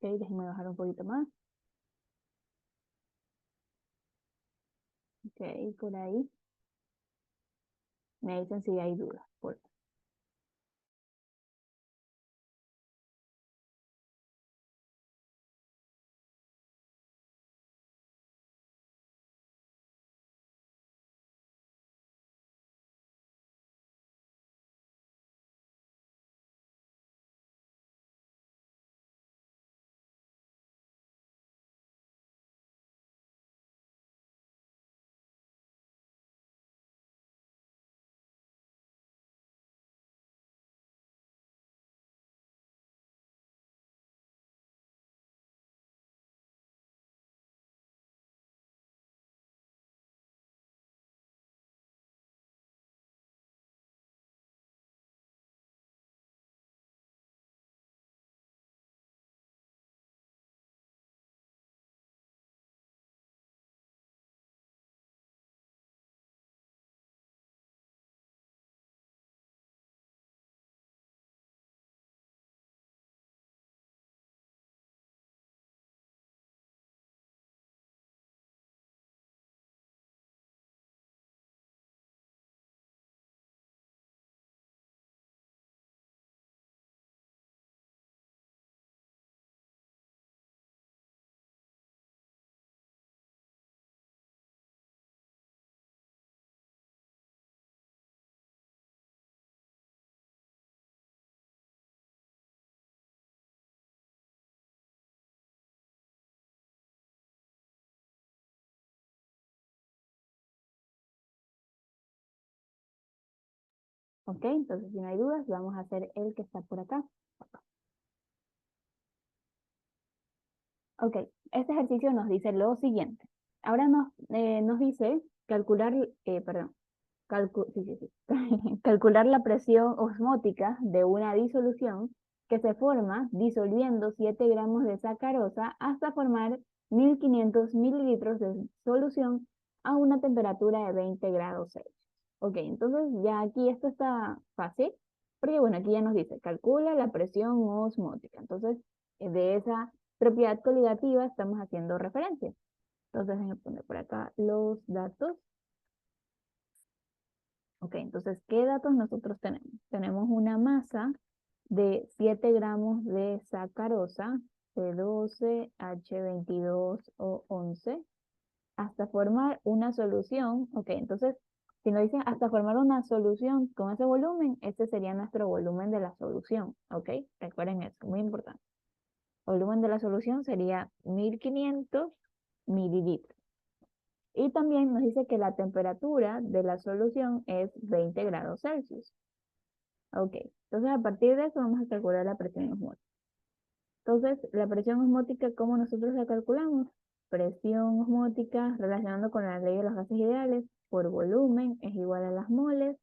Ok, déjenme bajar un poquito más. Ok, por ahí. Me dicen si hay dudas. Por Ok, entonces si no hay dudas, vamos a hacer el que está por acá. Ok, este ejercicio nos dice lo siguiente. Ahora nos dice calcular, perdón, sí, sí, sí. Calcular la presión osmótica de una disolución que se forma disolviendo 7 gramos de sacarosa hasta formar 1500 mililitros de solución a una temperatura de 20 grados Celsius. Ok, entonces ya aquí esto está fácil, porque bueno, aquí ya nos dice, calcula la presión osmótica. Entonces, de esa propiedad coligativa estamos haciendo referencia. Entonces, voy a poner por acá los datos. Ok, entonces, ¿qué datos nosotros tenemos? Tenemos una masa de 7 gramos de sacarosa, C12H22O11, hasta formar una solución. Ok, entonces, si nos dicen hasta formar una solución con ese volumen, este sería nuestro volumen de la solución. Ok, recuerden eso, muy importante. El volumen de la solución sería 1500 mililitros. Y también nos dice que la temperatura de la solución es 20 grados Celsius. Ok, entonces a partir de eso vamos a calcular la presión osmótica. Entonces, la presión osmótica, ¿cómo nosotros la calculamos? Presión osmótica relacionando con la ley de los gases ideales por volumen es igual a las moles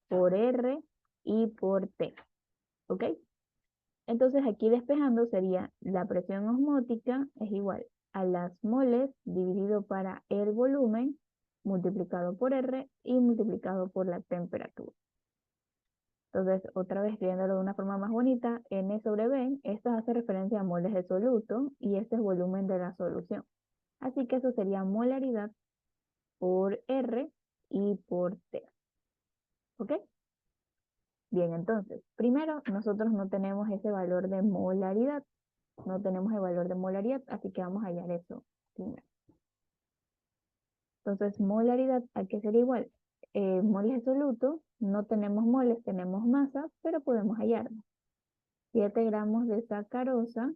por R y por T. ¿Ok? Entonces aquí despejando sería la presión osmótica es igual a las moles dividido para el volumen multiplicado por R y multiplicado por la temperatura. Entonces, otra vez escribiéndolo de una forma más bonita, N sobre B, esto hace referencia a moles de soluto y este es volumen de la solución. Así que eso sería molaridad por R y por T. ¿Ok? Bien, entonces, primero nosotros no tenemos ese valor de molaridad. No tenemos el valor de molaridad, así que vamos a hallar eso primero. Entonces, molaridad, ¿a qué sería igual? Moles de soluto, no tenemos moles, tenemos masa, pero podemos hallarlo. 7 gramos de sacarosa,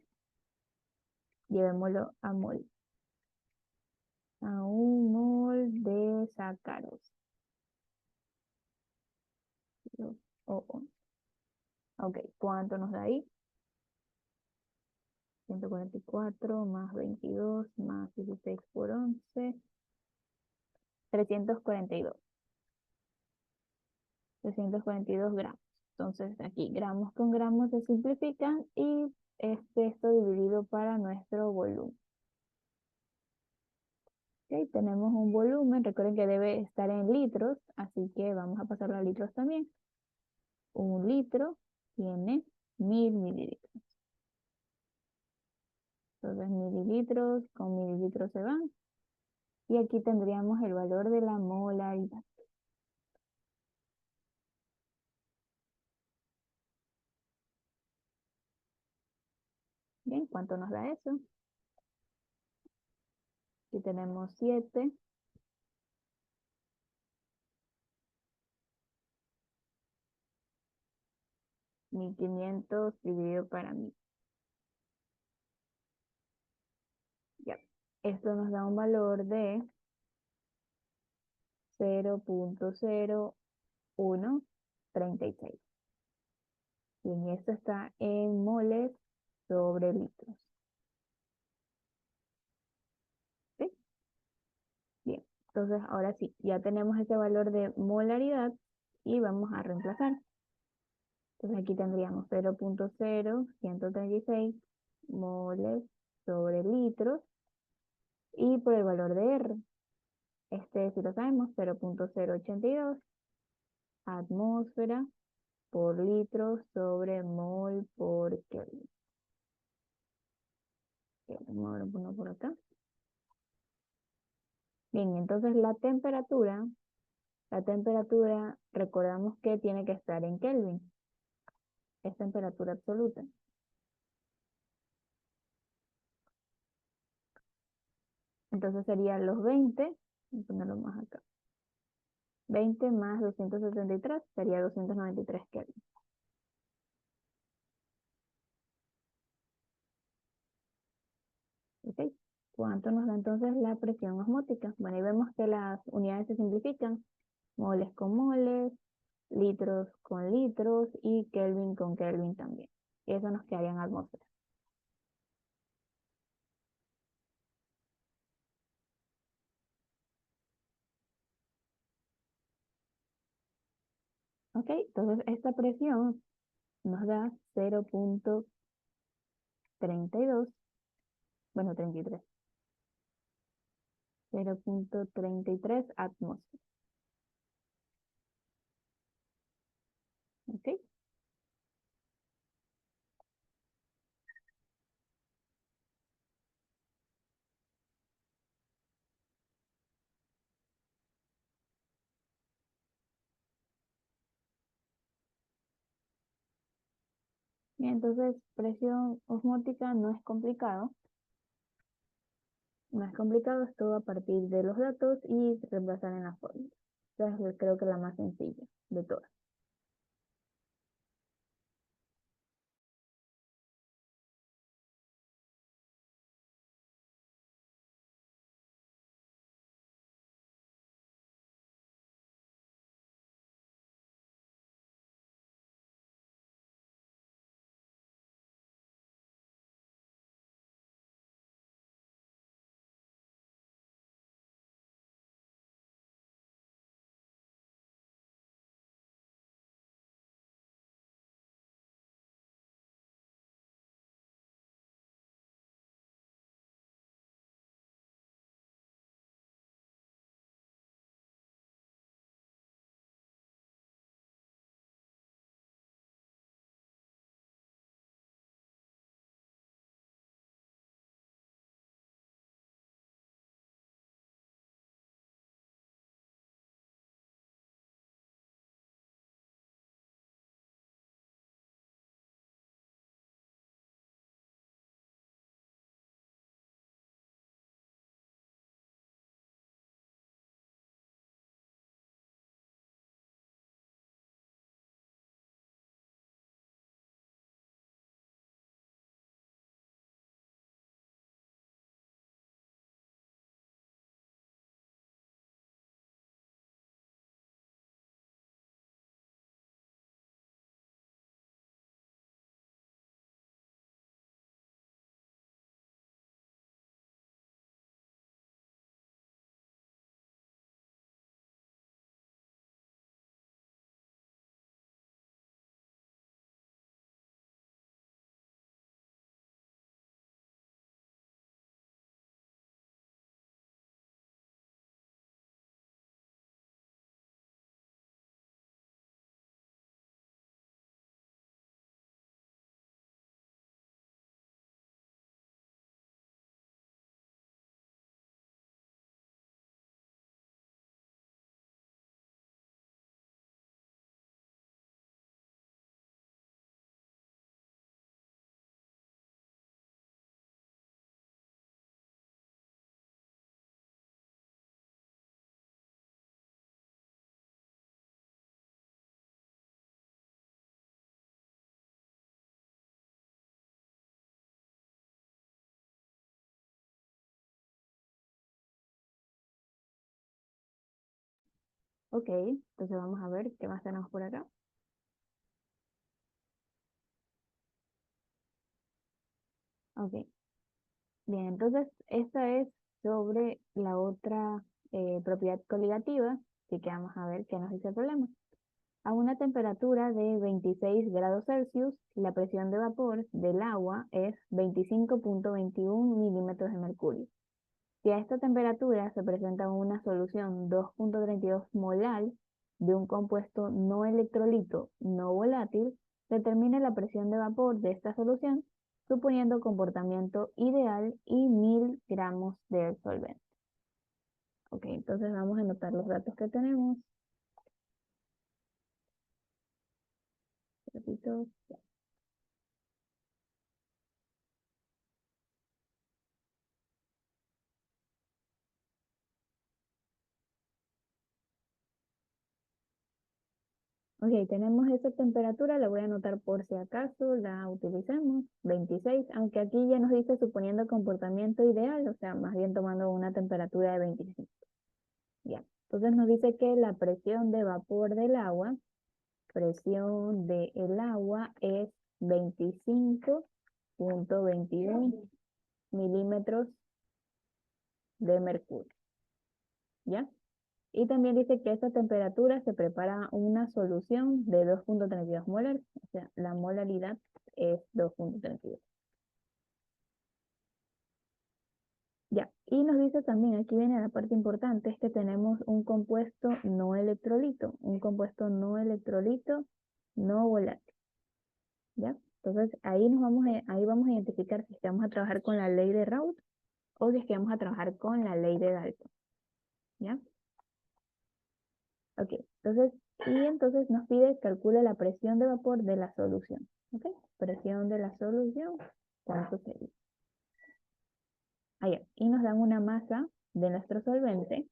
llevémoslo a mol. A un mol de sacarosa. O. Ok, ¿cuánto nos da ahí? 144 más 22 más 16 por 11. 342. 342 gramos. Entonces aquí gramos con gramos se simplifican y esto dividido para nuestro volumen. Ok, tenemos un volumen, recuerden que debe estar en litros, así que vamos a pasarlo a litros también. Un litro tiene 1000 mililitros. Entonces mililitros con mililitros se van. Y aquí tendríamos el valor de la molaridad. Bien, ¿cuánto nos da eso? Aquí tenemos 7. 1500 dividido para 1000. Ya. Esto nos da un valor de 0.0136. Bien, esto está en moles sobre litros. ¿Sí? Bien, entonces ahora sí, ya tenemos ese valor de molaridad y vamos a reemplazar. Entonces aquí tendríamos 0.0136 moles sobre litros y por el valor de R. Este si lo sabemos, 0.082 atmósfera por litro sobre mol por Kelvin. Vamos a poner por acá. Bien, entonces la temperatura, recordamos que tiene que estar en Kelvin. Es temperatura absoluta. Entonces serían los 20, voy a ponerlo más acá. 20 más 273 sería 293 Kelvin. ¿Ok? ¿Cuánto nos da entonces la presión osmótica? Bueno, ahí vemos que las unidades se simplifican. Moles con moles, litros con litros y Kelvin con Kelvin también. Y eso nos quedaría en atmósfera. ¿Ok? Entonces esta presión nos da 0,32, bueno, 33, 0,33 atmósferas. ¿Ok? Y entonces presión osmótica no es complicado. No es complicado, es todo a partir de los datos y reemplazar en la fórmula. Esa es creo que la más sencilla de todas. Ok, entonces vamos a ver qué más tenemos por acá. Ok, bien, entonces esta es sobre la otra propiedad coligativa, así que vamos a ver qué nos dice el problema. A una temperatura de 26 grados Celsius, la presión de vapor del agua es 25,21 milímetros de mercurio. Si a esta temperatura se presenta una solución 2,32 molar de un compuesto no electrolito no volátil, determine la presión de vapor de esta solución, suponiendo comportamiento ideal y 1000 gramos de solvente. Ok, entonces vamos a anotar los datos que tenemos. Repito. Ok, tenemos esa temperatura, la voy a anotar por si acaso la utilicemos, 26, aunque aquí ya nos dice suponiendo comportamiento ideal, o sea, más bien tomando una temperatura de 25. Ya. Entonces nos dice que la presión de vapor del agua presión del agua es 25.21 milímetros de mercurio, ¿ya? Y también dice que a esta temperatura se prepara una solución de 2.32 molar, o sea, la molaridad es 2.32. Ya, y nos dice también, aquí viene la parte importante, es que tenemos un compuesto no electrolito, no volátil, ¿ya? Entonces ahí vamos a identificar si es que vamos a trabajar con la ley de Raoult o si es que vamos a trabajar con la ley de Dalton, ¿ya? Ok, entonces nos pide calcule la presión de vapor de la solución, ¿ok? Presión de la solución, ¿cuánto sería? Allá, y nos dan una masa de nuestro solvente,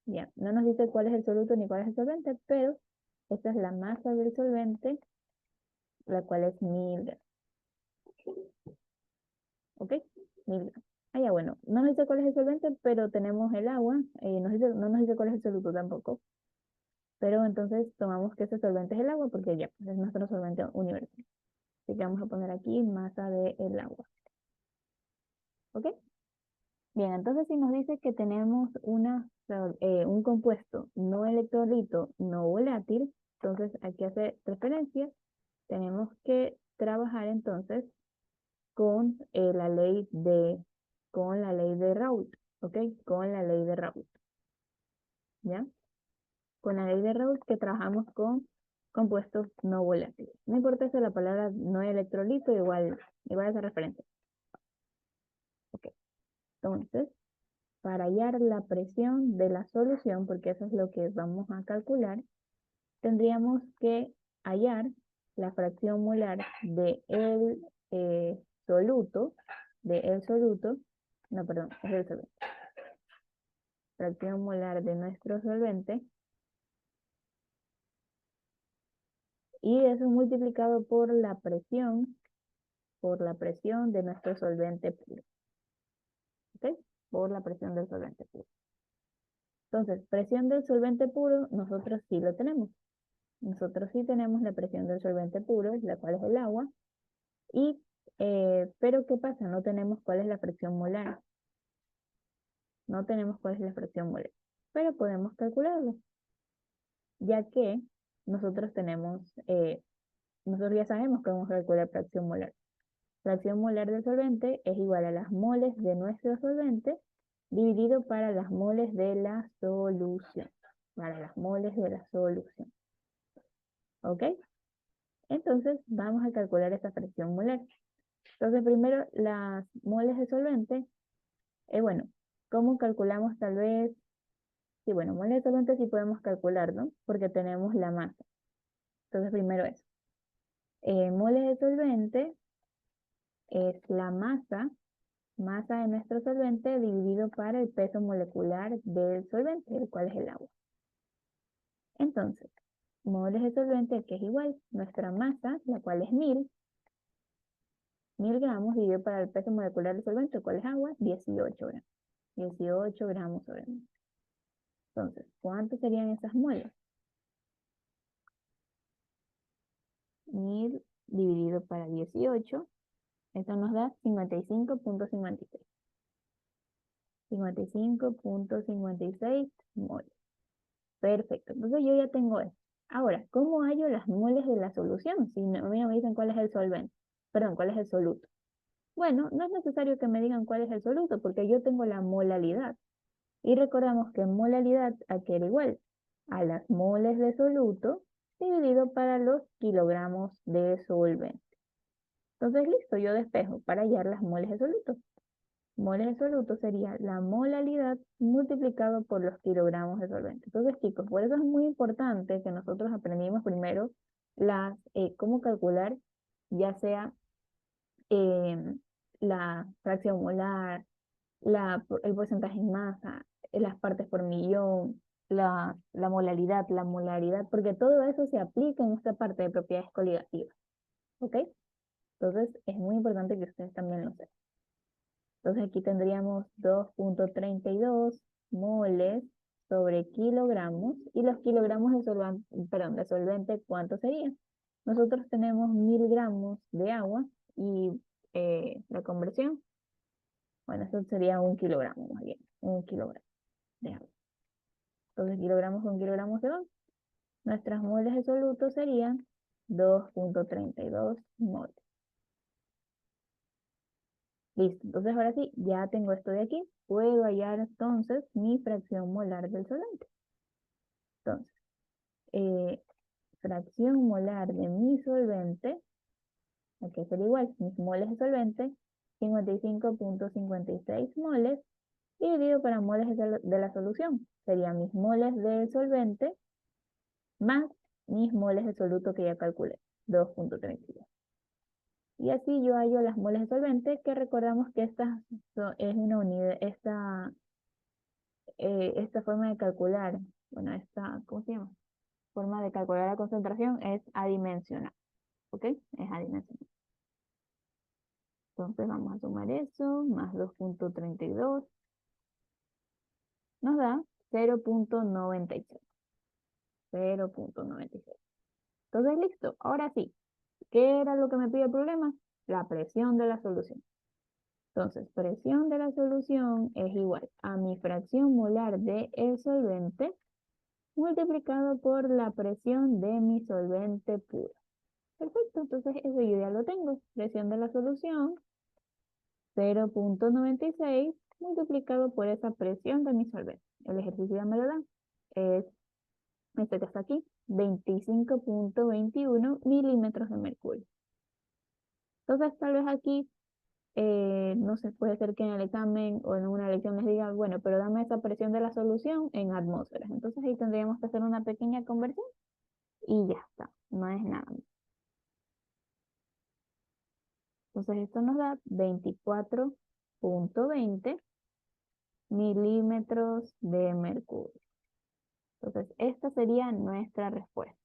ya, no nos dice cuál es el soluto ni cuál es el solvente, pero esta es la masa del solvente, la cual es 1000 gramos, ¿ok? 1000 gramos. Allá, bueno, no nos dice cuál es el solvente, pero tenemos el agua, no nos dice cuál es el soluto tampoco, pero entonces tomamos que ese solvente es el agua porque ya, pues, es nuestro solvente universal. Así que vamos a poner aquí masa del agua, ¿ok? Bien, entonces si nos dice que tenemos un compuesto no electrolito, no volátil, entonces aquí hace referencia, tenemos que trabajar entonces con con la ley de Raoult, ¿ok? Con la ley de Raoult, ¿ya? Con la ley de Raoult que trabajamos con compuestos no volátiles. No importa si la palabra no electrolito, igual hace referencia. Ok, entonces para hallar la presión de la solución, porque eso es lo que vamos a calcular, tendríamos que hallar la fracción molar de el soluto, no, perdón, es el solvente, fracción molar de nuestro solvente, y eso multiplicado por la presión de nuestro solvente puro, ¿ok? Por la presión del solvente puro. Entonces, presión del solvente puro, nosotros sí lo tenemos. Nosotros sí tenemos la presión del solvente puro, la cual es el agua, pero ¿qué pasa? No tenemos cuál es la fracción molar. No tenemos cuál es la fracción molar, pero podemos calcularlo, ya que nosotros nosotros ya sabemos que vamos a calcular fracción molar. Fracción molar del solvente es igual a las moles de nuestro solvente dividido para las moles de la solución. Para las moles de la solución. ¿Ok? Entonces vamos a calcular esta fracción molar. Entonces primero las moles de solvente, bueno, ¿cómo calculamos tal vez? Sí, bueno, moles de solvente sí podemos calcular, ¿no? Porque tenemos la masa. Entonces primero eso. Moles de solvente es la masa de nuestro solvente dividido para el peso molecular del solvente, el cual es el agua. Entonces, moles de solvente, que es igual, nuestra masa, la cual es 1000 gramos dividido para el peso molecular del solvente, el cual es agua, 18 gramos. 18 gramos sobre 1000. Entonces, ¿cuántos serían esas moles? 1000 dividido para 18, eso nos da 55.56. 55.56 moles. Perfecto, entonces yo ya tengo esto. Ahora, ¿cómo hallo las moles de la solución? Si no me dicen cuál es el solvente, perdón, cuál es el soluto. Bueno, no es necesario que me digan cuál es el soluto, porque yo tengo la molalidad. Y recordamos que molalidad adquiere igual a las moles de soluto dividido para los kilogramos de solvente. Entonces, listo, yo despejo para hallar las moles de soluto. Moles de soluto sería la molalidad multiplicado por los kilogramos de solvente. Entonces, chicos, por eso es muy importante que nosotros aprendimos primero cómo calcular, ya sea eh, la fracción molar, el porcentaje en masa, las partes por millón, la molaridad, la molaridad, porque todo eso se aplica en esta parte de propiedades coligativas. ¿Ok? Entonces, es muy importante que ustedes también lo sepan. Entonces aquí tendríamos 2.32 moles sobre kilogramos. Y los kilogramos de perdón, de solvente, ¿cuánto serían? Nosotros tenemos 1000 gramos de agua y la conversión, bueno, eso sería 1 kilogramo más bien, 1 kilogramo de agua. Entonces, kilogramos con kilogramos de agua. Nuestras moles de soluto serían 2,32 moles. Listo, entonces ahora sí, ya tengo esto de aquí. Puedo hallar entonces mi fracción molar del solvente. Entonces, eh, fracción molar de mi solvente, aquí sería igual, mis moles de solvente, 55,56 moles, dividido para moles de la solución. Serían mis moles del solvente más mis moles de soluto que ya calculé, 2,32. Y así yo hallo las moles de solvente, que recordamos que es una unidad, esta forma de calcular, bueno, ¿cómo se llama? Forma de calcular la concentración es adimensional, ¿ok? Es adimensional. Entonces vamos a sumar eso, más 2,32, nos da 0,96. 0,96. Entonces, listo. Ahora sí, ¿qué era lo que me pide el problema? La presión de la solución. Entonces, presión de la solución es igual a mi fracción molar de el solvente multiplicado por la presión de mi solvente puro. Perfecto, entonces eso yo ya lo tengo. Presión de la solución, 0,96 multiplicado por esa presión de mi solvente. El ejercicio ya me lo da. Es este que está aquí, 25,21 milímetros de mercurio. Entonces, tal vez aquí, no sé, puede ser que en el examen o en una lección les diga, bueno, pero dame esa presión de la solución en atmósferas. Entonces, ahí tendríamos que hacer una pequeña conversión y ya está, no es nada más. Entonces, esto nos da 24,20 milímetros de mercurio. Entonces, esta sería nuestra respuesta.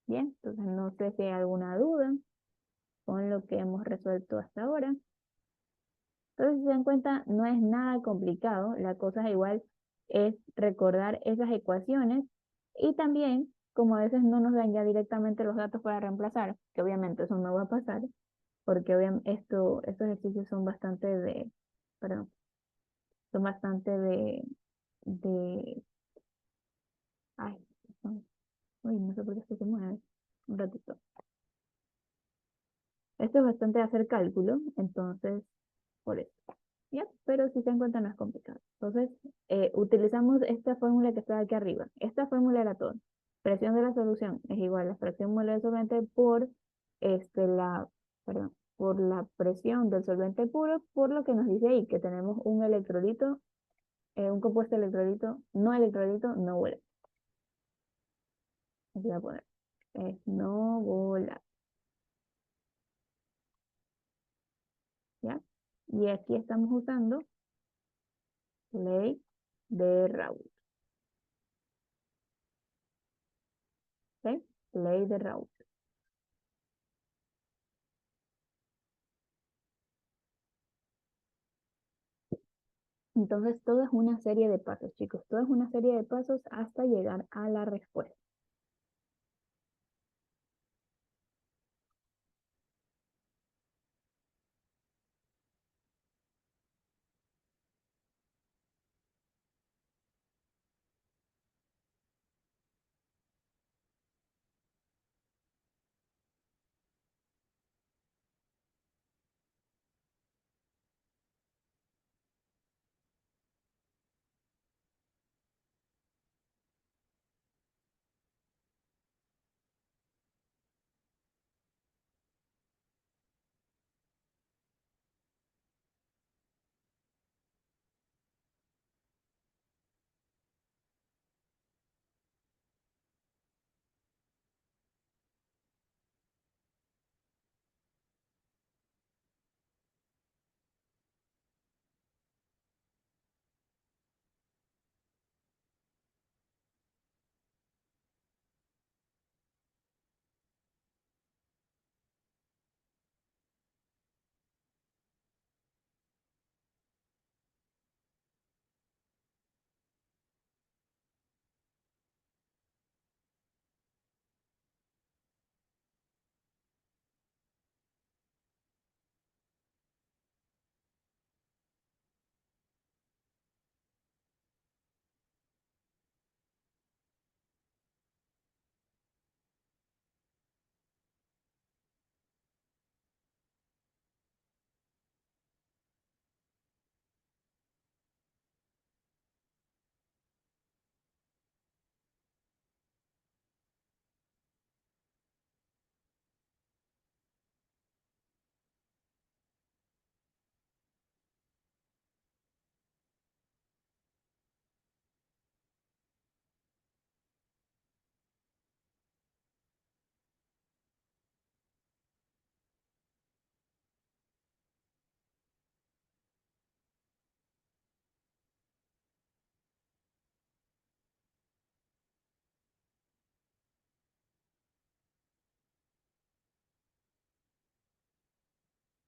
Bien, entonces no sé si hay alguna duda con lo que hemos resuelto hasta ahora. Entonces, si se dan cuenta, no es nada complicado. La cosa igual es recordar esas ecuaciones y también, como a veces no nos dan ya directamente los datos para reemplazar, que obviamente eso no va a pasar, porque estos ejercicios son bastante perdón, son bastante de, ay, uy, no sé por qué esto se mueve, un ratito. Esto es bastante de hacer cálculo, entonces, por eso. ¿Ya? Pero si se encuentra no es complicado. Entonces, utilizamos esta fórmula que está aquí arriba. Esta fórmula era todo. Presión de la solución es igual a la fracción molar del solvente por perdón, por la presión del solvente puro, por lo que nos dice ahí que tenemos un electrolito, un compuesto electrolito no volátil. Aquí voy a poner, es no volátil, ¿ya? Y aquí estamos usando ley de Raoult, ¿ok? Ley de Raoult. Entonces, todo es una serie de pasos, chicos. Todo es una serie de pasos hasta llegar a la respuesta.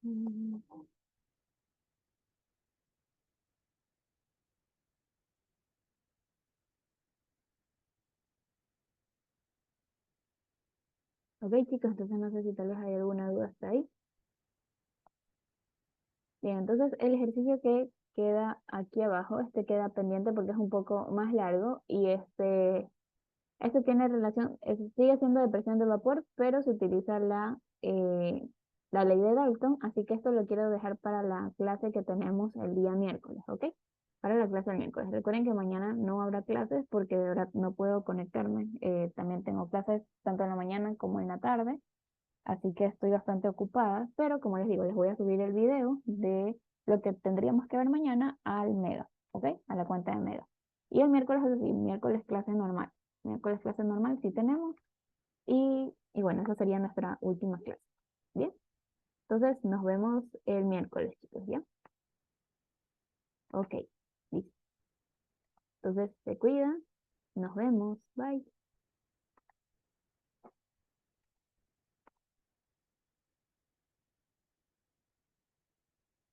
Mm, Ok, chicos, entonces no sé si tal vez hay alguna duda hasta ahí. Bien, entonces el ejercicio que queda aquí abajo, este queda pendiente porque es un poco más largo y este tiene relación, sigue siendo de presión de vapor, pero se utiliza la ley de Dalton, así que esto lo quiero dejar para la clase que tenemos el día miércoles, ¿ok? Para la clase del miércoles. Recuerden que mañana no habrá clases porque de verdad no puedo conectarme. También tengo clases tanto en la mañana como en la tarde. Así que estoy bastante ocupada, pero como les digo, les voy a subir el video de lo que tendríamos que ver mañana al Mega, ¿ok? A la cuenta de Mega. Y el miércoles, es decir, miércoles clase normal. Miércoles clase normal sí tenemos. Y bueno, esa sería nuestra última clase. ¿Bien? Entonces nos vemos el miércoles, chicos, ¿ya? Ok, listo. Entonces se cuidan. Nos vemos. Bye.